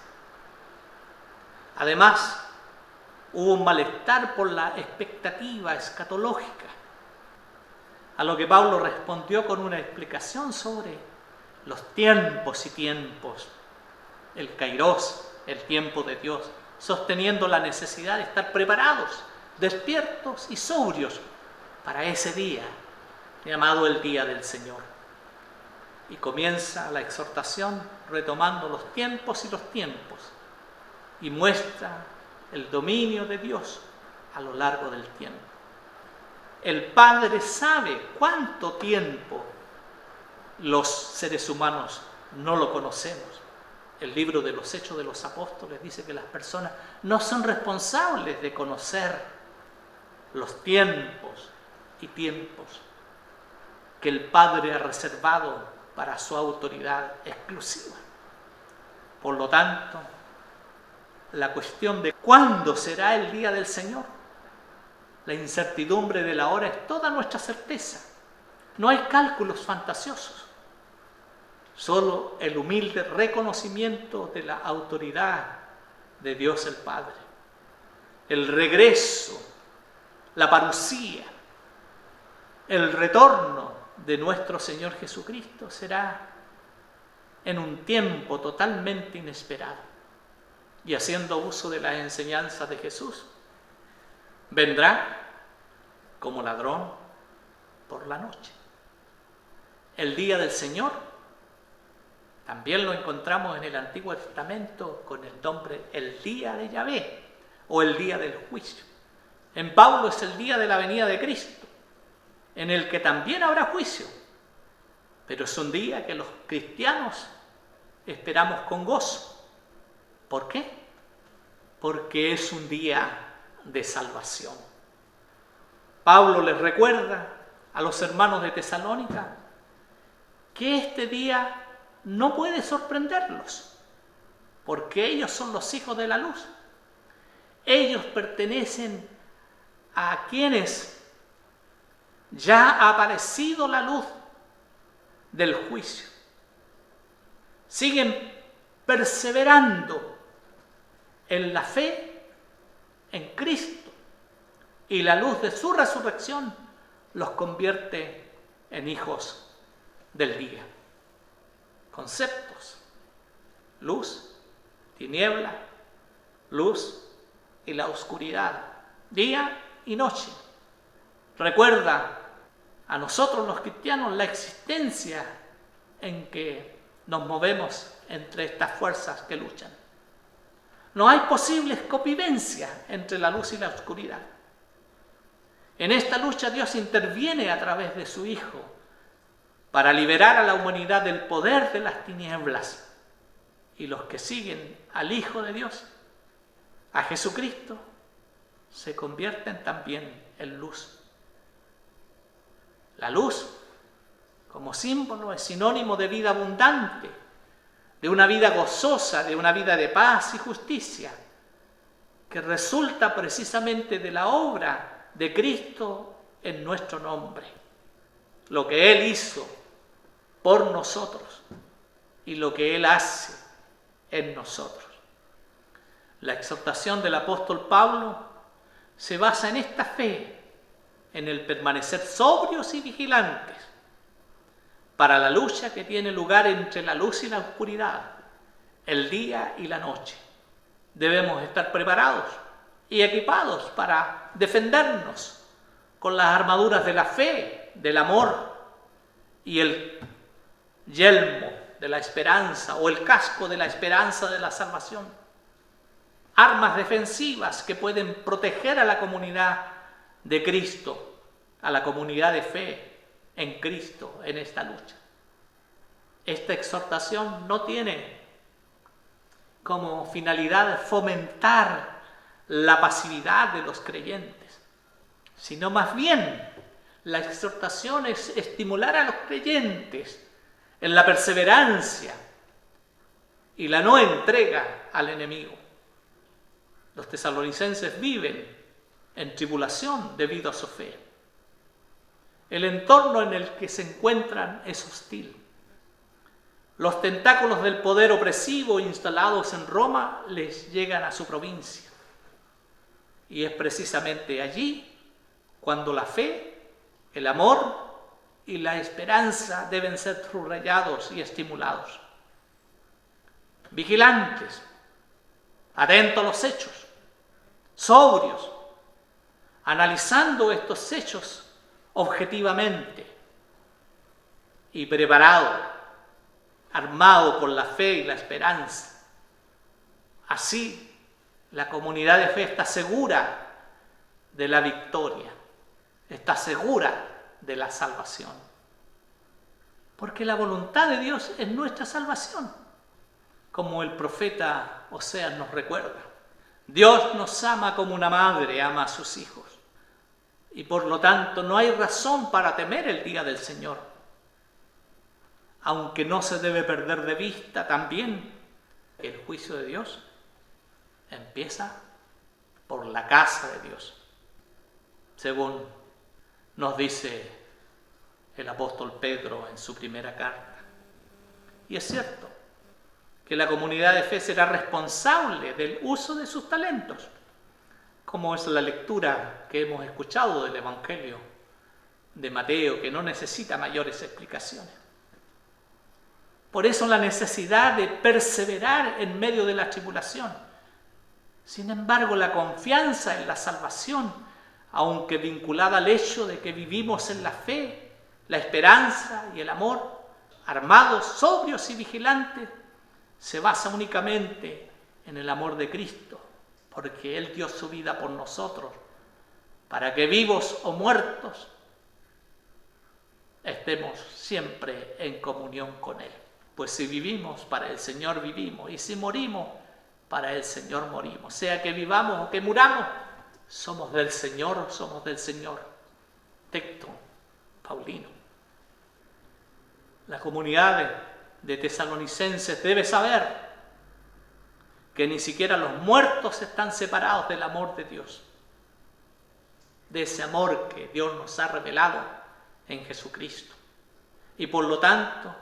Además, hubo un malestar por la expectativa escatológica, a lo que Pablo respondió con una explicación sobre los tiempos y tiempos, el kairos, el tiempo de Dios, sosteniendo la necesidad de estar preparados, despiertos y sobrios para ese día, llamado el Día del Señor. Y comienza la exhortación retomando los tiempos y los tiempos, y muestra el dominio de Dios a lo largo del tiempo. El Padre sabe cuánto tiempo los seres humanos no lo conocemos. El libro de los Hechos de los Apóstoles dice que las personas no son responsables de conocer los tiempos y tiempos que el Padre ha reservado para su autoridad exclusiva. Por lo tanto, la cuestión de cuándo será el día del Señor, la incertidumbre de la hora es toda nuestra certeza. No hay cálculos fantasiosos, solo el humilde reconocimiento de la autoridad de Dios el Padre. El regreso, la parusía, el retorno de nuestro Señor Jesucristo será en un tiempo totalmente inesperado. Y haciendo uso de las enseñanzas de Jesús, vendrá como ladrón por la noche. El día del Señor también lo encontramos en el Antiguo Testamento con el nombre el día de Yahvé o el día del juicio. En Pablo es el día de la venida de Cristo, en el que también habrá juicio, pero es un día que los cristianos esperamos con gozo. ¿Por qué? Porque es un día de salvación. Pablo les recuerda a los hermanos de Tesalónica que este día no puede sorprenderlos, porque ellos son los hijos de la luz. Ellos pertenecen a quienes ya ha aparecido la luz del juicio. Siguen perseverando en la fe en Cristo, y la luz de su resurrección los convierte en hijos del día. Conceptos: luz, tiniebla, luz y la oscuridad, día y noche. Recuerda a nosotros los cristianos la existencia en que nos movemos entre estas fuerzas que luchan. No hay posibles convivencia entre la luz y la oscuridad. En esta lucha Dios interviene a través de su Hijo para liberar a la humanidad del poder de las tinieblas, y los que siguen al Hijo de Dios, a Jesucristo, se convierten también en luz. La luz, como símbolo, es sinónimo de vida abundante, de una vida gozosa, de una vida de paz y justicia, que resulta precisamente de la obra de Cristo en nuestro nombre. Lo que Él hizo por nosotros y lo que Él hace en nosotros. La exhortación del apóstol Pablo se basa en esta fe, en el permanecer sobrios y vigilantes para la lucha que tiene lugar entre la luz y la oscuridad, el día y la noche. Debemos estar preparados y equipados para defendernos con las armaduras de la fe, del amor y el yelmo de la esperanza o el casco de la esperanza de la salvación. Armas defensivas que pueden proteger a la comunidad de Cristo, a la comunidad de fe en Cristo en esta lucha. Esta exhortación no tiene como finalidad fomentar la pasividad de los creyentes, sino más bien la exhortación es estimular a los creyentes en la perseverancia y la no entrega al enemigo. Los tesalonicenses viven en tribulación debido a su fe. El entorno en el que se encuentran es hostil. Los tentáculos del poder opresivo instalados en Roma les llegan a su provincia. Y es precisamente allí cuando la fe, el amor y la esperanza deben ser subrayados y estimulados. Vigilantes, atentos a los hechos, sobrios, analizando estos hechos objetivamente y preparado, armado por la fe y la esperanza. Así, la comunidad de fe está segura de la victoria, está segura de la salvación. Porque la voluntad de Dios es nuestra salvación, como el profeta Oseas nos recuerda. Dios nos ama como una madre ama a sus hijos. Y por lo tanto no hay razón para temer el día del Señor. Aunque no se debe perder de vista también que el juicio de Dios empieza por la casa de Dios, según nos dice el apóstol Pedro en su primera carta. Y es cierto que la comunidad de fe será responsable del uso de sus talentos, como es la lectura que hemos escuchado del Evangelio de Mateo, que no necesita mayores explicaciones. Por eso la necesidad de perseverar en medio de la tribulación. Sin embargo, la confianza en la salvación, aunque vinculada al hecho de que vivimos en la fe, la esperanza y el amor, armados, sobrios y vigilantes, se basa únicamente en el amor de Cristo, porque Él dio su vida por nosotros, para que vivos o muertos estemos siempre en comunión con Él. Pues si vivimos, para el Señor vivimos, y si morimos, para el Señor morimos. Sea que vivamos o que muramos, somos del Señor, somos del Señor. Texto paulino. La comunidad de tesalonicenses debe saber que ni siquiera los muertos están separados del amor de Dios, de ese amor que Dios nos ha revelado en Jesucristo. Y por lo tanto,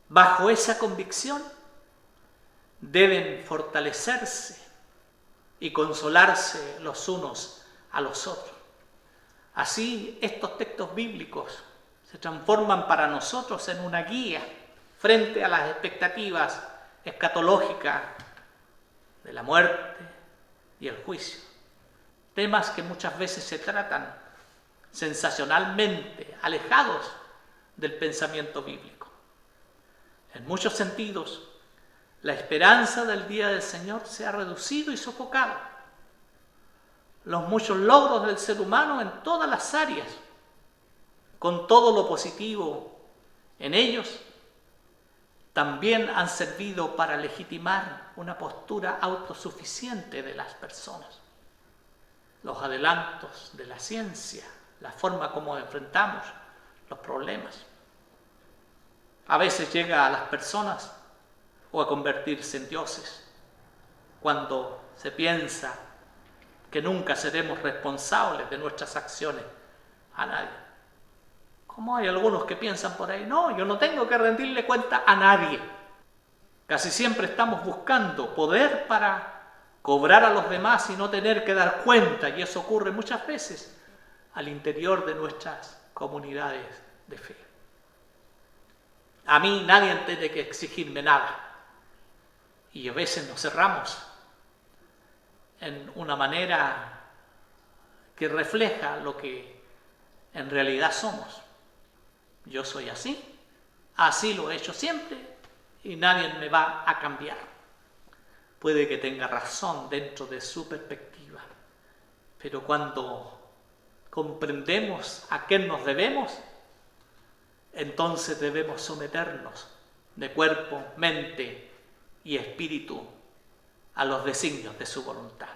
bajo esa convicción, deben fortalecerse y consolarse los unos a los otros. Así, estos textos bíblicos se transforman para nosotros en una guía frente a las expectativas escatológicas de la muerte y el juicio. Temas que muchas veces se tratan sensacionalmente, alejados del pensamiento bíblico. En muchos sentidos, la esperanza del día del Señor se ha reducido y sofocado. Los muchos logros del ser humano en todas las áreas, con todo lo positivo en ellos, también han servido para legitimar una postura autosuficiente de las personas. Los adelantos de la ciencia, la forma como enfrentamos los problemas, a veces llega a las personas o a convertirse en dioses, cuando se piensa que nunca seremos responsables de nuestras acciones a nadie. Como hay algunos que piensan por ahí, no, yo no tengo que rendirle cuenta a nadie. Casi siempre estamos buscando poder para cobrar a los demás y no tener que dar cuenta, y eso ocurre muchas veces al interior de nuestras comunidades de fe. A mí nadie tiene que exigirme nada, y a veces nos cerramos en una manera que refleja lo que en realidad somos. Yo soy así, así lo he hecho siempre y nadie me va a cambiar. Puede que tenga razón dentro de su perspectiva, pero cuando comprendemos a quién nos debemos, entonces debemos someternos de cuerpo, mente y espíritu a los designios de su voluntad.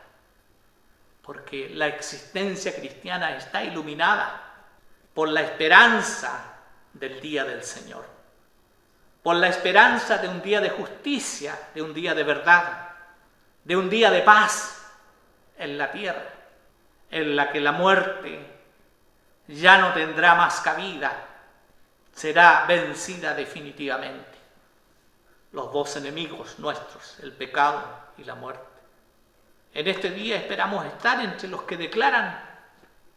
Porque la existencia cristiana está iluminada por la esperanza del día del Señor, por la esperanza de un día de justicia, de un día de verdad, de un día de paz en la tierra, en la que la muerte ya no tendrá más cabida, será vencida definitivamente. Los dos enemigos nuestros, el pecado y la muerte. En este día esperamos estar entre los que declaran: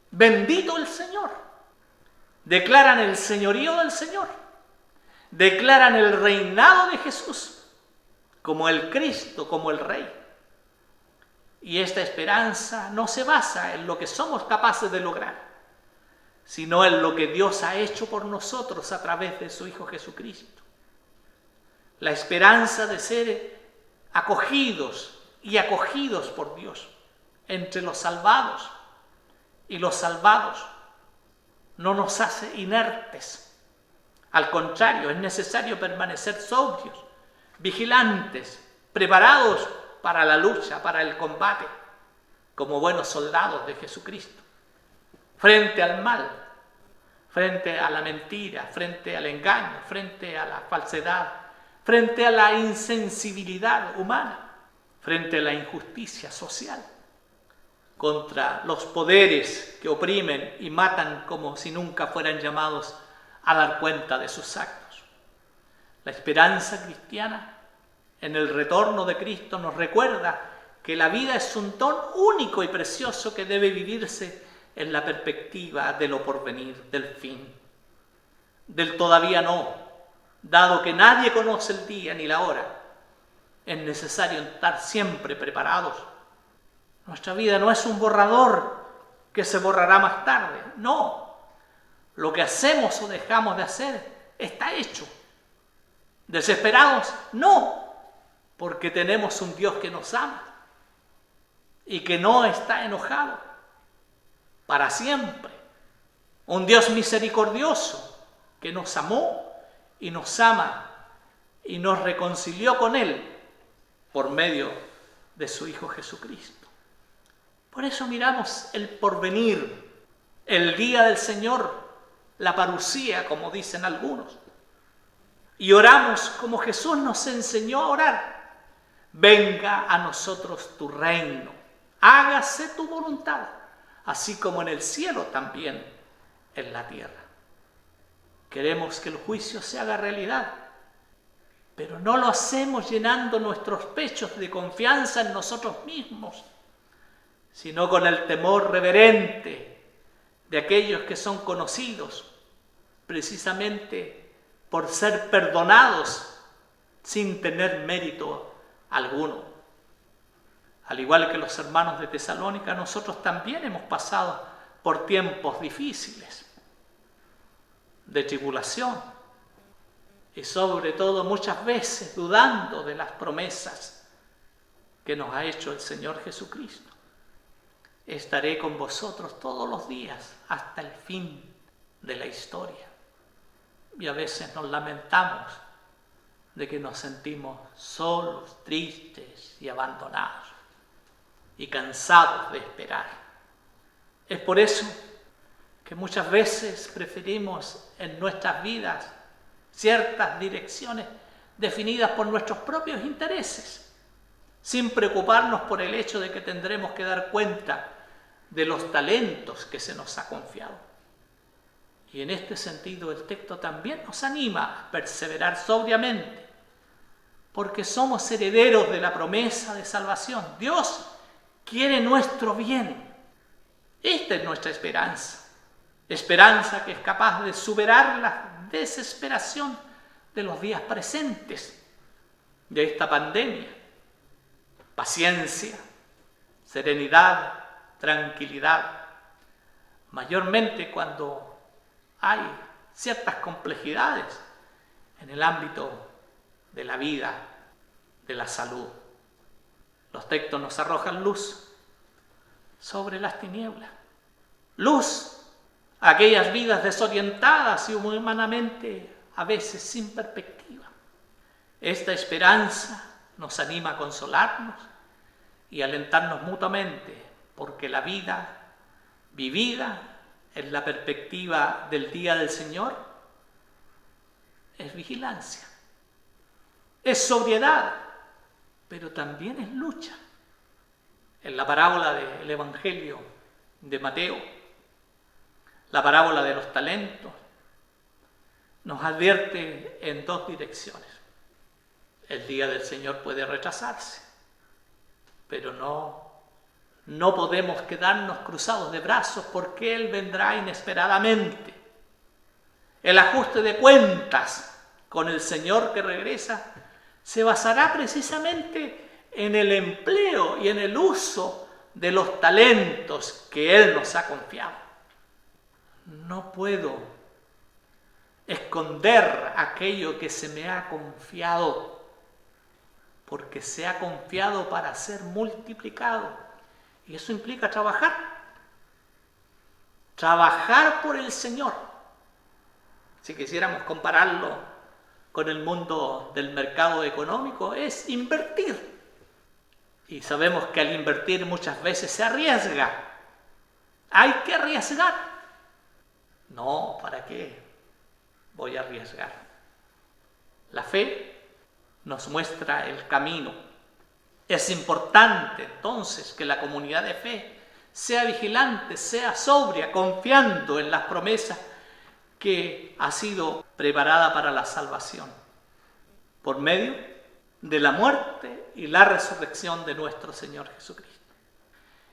bendito el Señor. Declaran el señorío del Señor. Declaran el reinado de Jesús como el Cristo, como el Rey. Y esta esperanza no se basa en lo que somos capaces de lograr, sino en lo que Dios ha hecho por nosotros a través de su Hijo Jesucristo. La esperanza de ser acogidos y acogidos por Dios entre los salvados y los salvados no nos hace inertes. Al contrario, es necesario permanecer sobrios, vigilantes, preparados para la lucha, para el combate, como buenos soldados de Jesucristo. frente al mal, frente a la mentira, frente al engaño, frente a la falsedad, frente a la insensibilidad humana, frente a la injusticia social, contra los poderes que oprimen y matan como si nunca fueran llamados a dar cuenta de sus actos. La esperanza cristiana en el retorno de Cristo nos recuerda que la vida es un don único y precioso que debe vivirse en la perspectiva de lo porvenir, del fin, del todavía no, dado que nadie conoce el día ni la hora. Es necesario estar siempre preparados. Nuestra vida no es un borrador que se borrará más tarde, no. Lo que hacemos o dejamos de hacer está hecho. ¿Desesperados? No, porque tenemos un Dios que nos ama y que no está enojado para siempre. Un Dios misericordioso que nos amó y nos ama y nos reconcilió con Él por medio de su Hijo Jesucristo. Por eso miramos el porvenir, el día del Señor, la parusía, como dicen algunos, y oramos como Jesús nos enseñó a orar. Venga a nosotros tu reino, hágase tu voluntad, así como en el cielo también en la tierra. Queremos que el juicio se haga realidad, pero no lo hacemos llenando nuestros pechos de confianza en nosotros mismos, sino con el temor reverente de aquellos que son conocidos precisamente por ser perdonados sin tener mérito alguno. Al igual que los hermanos de Tesalónica, nosotros también hemos pasado por tiempos difíciles, de tribulación, y sobre todo muchas veces dudando de las promesas que nos ha hecho el Señor Jesucristo. Estaré con vosotros todos los días hasta el fin de la historia. Y a veces nos lamentamos de que nos sentimos solos, tristes y abandonados y cansados de esperar. Es por eso que muchas veces preferimos en nuestras vidas ciertas direcciones definidas por nuestros propios intereses, sin preocuparnos por el hecho de que tendremos que dar cuenta de los talentos que se nos ha confiado. Y en este sentido el texto también nos anima a perseverar sobriamente, porque somos herederos de la promesa de salvación. Dios quiere nuestro bien. Esta es nuestra esperanza. Esperanza que es capaz de superar la desesperación de los días presentes, de esta pandemia. Paciencia, serenidad, tranquilidad, mayormente cuando hay ciertas complejidades en el ámbito de la vida, de la salud. Los textos nos arrojan luz sobre las tinieblas. Luz a aquellas vidas desorientadas y humanamente a veces sin perspectiva. Esta esperanza nos anima a consolarnos y alentarnos mutuamente, porque la vida vivida en la perspectiva del día del Señor es vigilancia, es sobriedad, pero también es lucha. En la parábola del Evangelio de Mateo, la parábola de los talentos, nos advierte en dos direcciones. El día del Señor puede retrasarse, pero no podemos quedarnos cruzados de brazos, porque Él vendrá inesperadamente. El ajuste de cuentas con el Señor que regresa se basará precisamente en el empleo y en el uso de los talentos que Él nos ha confiado. No puedo esconder aquello que se me ha confiado, porque se ha confiado para ser multiplicado. Y eso implica trabajar por el Señor. Si quisiéramos compararlo con el mundo del mercado económico, es invertir. Y sabemos que al invertir muchas veces se arriesga. ¿Hay que arriesgar? No, ¿para qué voy a arriesgar? La fe nos muestra el camino. Es importante entonces que la comunidad de fe sea vigilante, sea sobria, confiando en las promesas que ha sido preparada para la salvación, por medio de la muerte y la resurrección de nuestro Señor Jesucristo.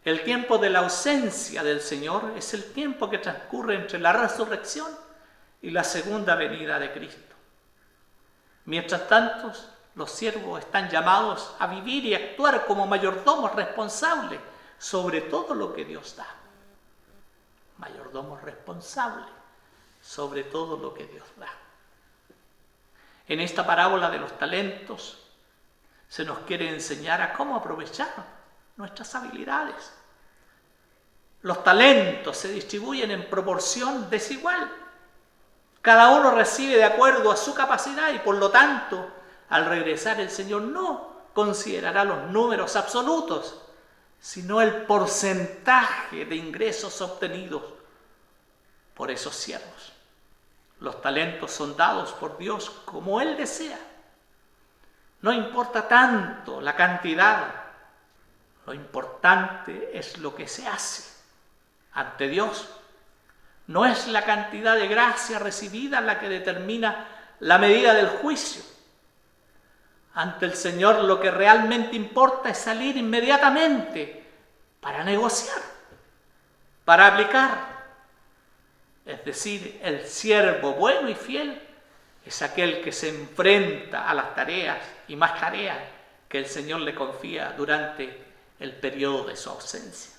El tiempo de la ausencia del Señor es el tiempo que transcurre entre la resurrección y la segunda venida de Cristo. Mientras tanto, los siervos están llamados a vivir y actuar como mayordomos responsables sobre todo lo que Dios da. Mayordomos responsables sobre todo lo que Dios da. En esta parábola de los talentos se nos quiere enseñar a cómo aprovechar nuestras habilidades. Los talentos se distribuyen en proporción desigual. Cada uno recibe de acuerdo a su capacidad y por lo tanto, al regresar el Señor no considerará los números absolutos, sino el porcentaje de ingresos obtenidos por esos siervos. Los talentos son dados por Dios como Él desea. No importa tanto la cantidad, lo importante es lo que se hace ante Dios. No es la cantidad de gracia recibida la que determina la medida del juicio. Ante el Señor lo que realmente importa es salir inmediatamente para negociar, para aplicar. Es decir, el siervo bueno y fiel es aquel que se enfrenta a las tareas y más tareas que el Señor le confía durante el periodo de su ausencia.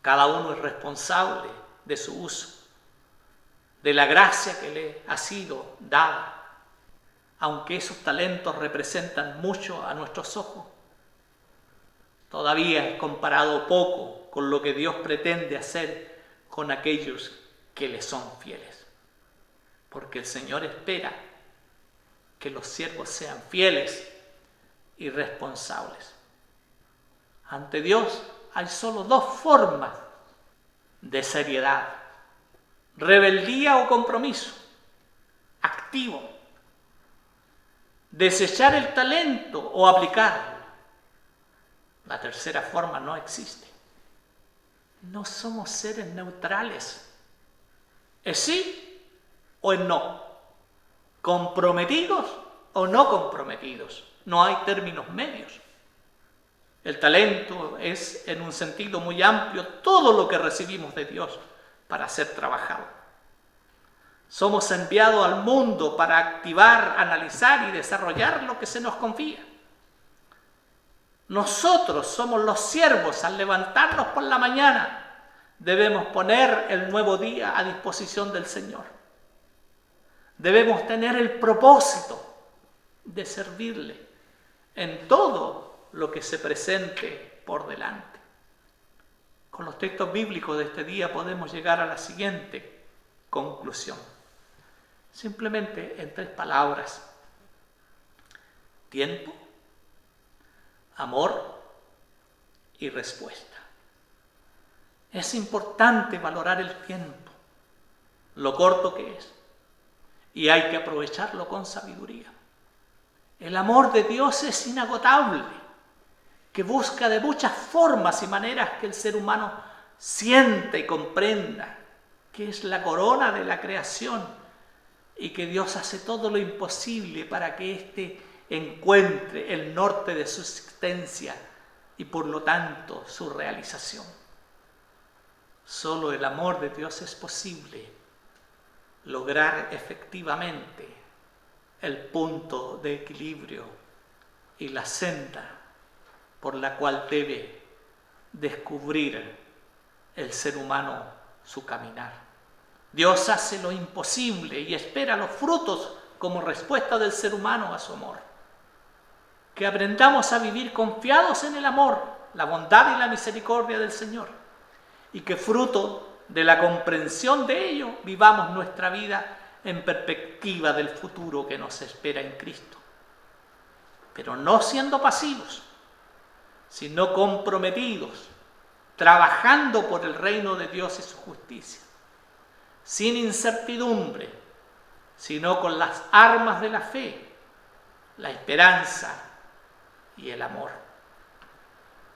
Cada uno es responsable de su uso, de la gracia que le ha sido dada. Aunque esos talentos representan mucho a nuestros ojos, todavía es comparado poco con lo que Dios pretende hacer con aquellos que le son fieles. Porque el Señor espera que los siervos sean fieles y responsables. Ante Dios hay solo dos formas de seriedad: rebeldía o compromiso activo. Desechar el talento o aplicarlo. La tercera forma no existe. No somos seres neutrales. Es sí o es no. Comprometidos o no comprometidos. No hay términos medios. El talento es, en un sentido muy amplio, todo lo que recibimos de Dios para ser trabajado. Somos enviados al mundo para activar, analizar y desarrollar lo que se nos confía. Nosotros somos los siervos. Al levantarnos por la mañana, debemos poner el nuevo día a disposición del Señor. Debemos tener el propósito de servirle en todo lo que se presente por delante. Con los textos bíblicos de este día podemos llegar a la siguiente conclusión. Simplemente en 3 palabras: tiempo, amor y respuesta. Es importante valorar el tiempo, lo corto que es, y hay que aprovecharlo con sabiduría. El amor de Dios es inagotable, que busca de muchas formas y maneras que el ser humano sienta y comprenda que es la corona de la creación y que Dios hace todo lo imposible para que éste encuentre el norte de su existencia y por lo tanto su realización. Solo el amor de Dios es posible lograr efectivamente el punto de equilibrio y la senda por la cual debe descubrir el ser humano su caminar. Dios hace lo imposible y espera los frutos como respuesta del ser humano a su amor. Que aprendamos a vivir confiados en el amor, la bondad y la misericordia del Señor, y que fruto de la comprensión de ello vivamos nuestra vida en perspectiva del futuro que nos espera en Cristo. Pero no siendo pasivos, sino comprometidos trabajando por el reino de Dios y su justicia, sin incertidumbre, sino con las armas de la fe, la esperanza y el amor.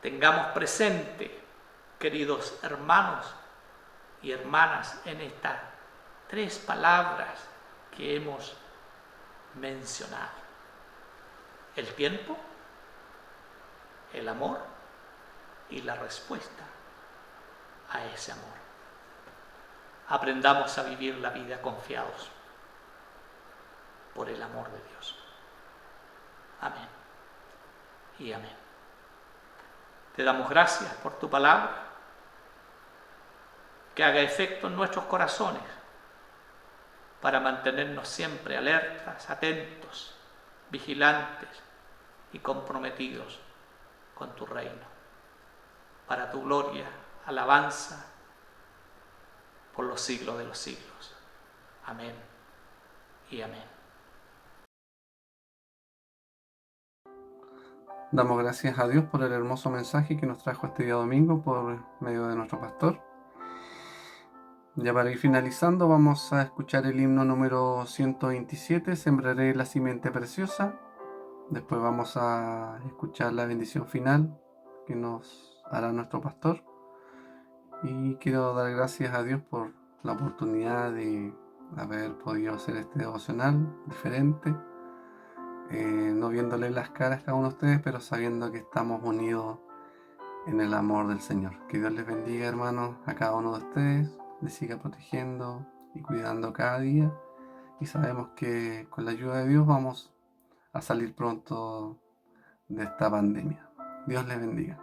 Tengamos presente, queridos hermanos y hermanas, en estas 3 palabras que hemos mencionado: el tiempo, el amor y la respuesta a ese amor. Aprendamos a vivir la vida confiados por el amor de Dios. Amén y amén. Te damos gracias por tu palabra, que haga efecto en nuestros corazones para mantenernos siempre alertas, atentos, vigilantes y comprometidos con tu reino. Para tu gloria, alabanza por los siglos de los siglos. Amén y amén. Damos gracias a Dios por el hermoso mensaje que nos trajo este día domingo por medio de nuestro pastor. Ya para ir finalizando, vamos a escuchar el himno número 127, Sembraré la simiente preciosa. Después vamos a escuchar la bendición final que nos hará nuestro pastor. Y quiero dar gracias a Dios por la oportunidad de haber podido hacer este devocional diferente. No viéndole las caras a cada uno de ustedes, pero sabiendo que estamos unidos en el amor del Señor. Que Dios les bendiga, hermanos, a cada uno de ustedes, les siga protegiendo y cuidando cada día. Y sabemos que con la ayuda de Dios vamos a salir pronto de esta pandemia. Dios les bendiga.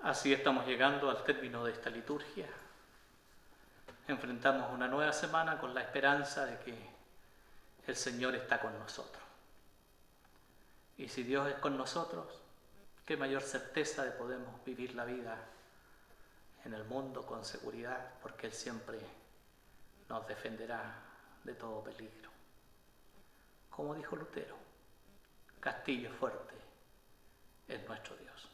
Así estamos llegando al término de esta liturgia. Enfrentamos una nueva semana con la esperanza de que el Señor está con nosotros. Y si Dios es con nosotros, qué mayor certeza de podemos vivir la vida en el mundo con seguridad, porque Él siempre nos defenderá de todo peligro. Como dijo Lutero, castillo fuerte es nuestro Dios.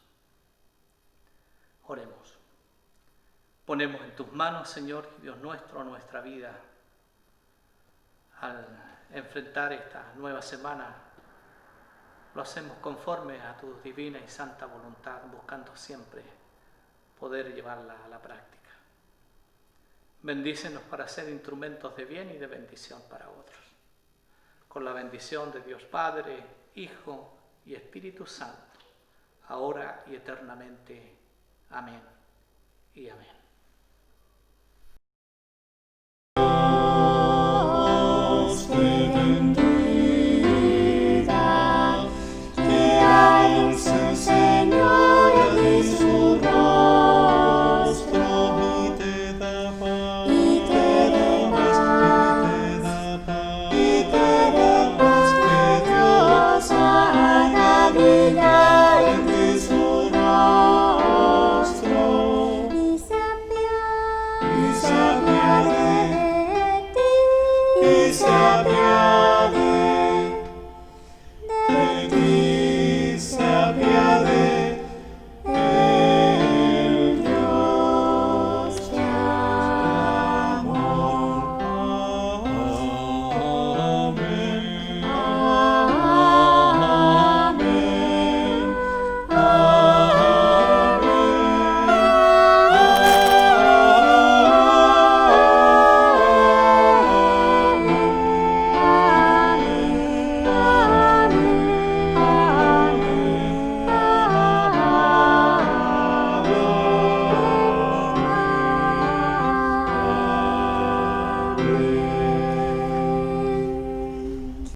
Oremos. Ponemos en tus manos, Señor y Dios nuestro, nuestra vida al enfrentar esta nueva semana. Lo hacemos conforme a tu divina y santa voluntad, buscando siempre poder llevarla a la práctica. Bendícenos para ser instrumentos de bien y de bendición para otros. Con la bendición de Dios Padre, Hijo y Espíritu Santo, ahora y eternamente. Amén y amén.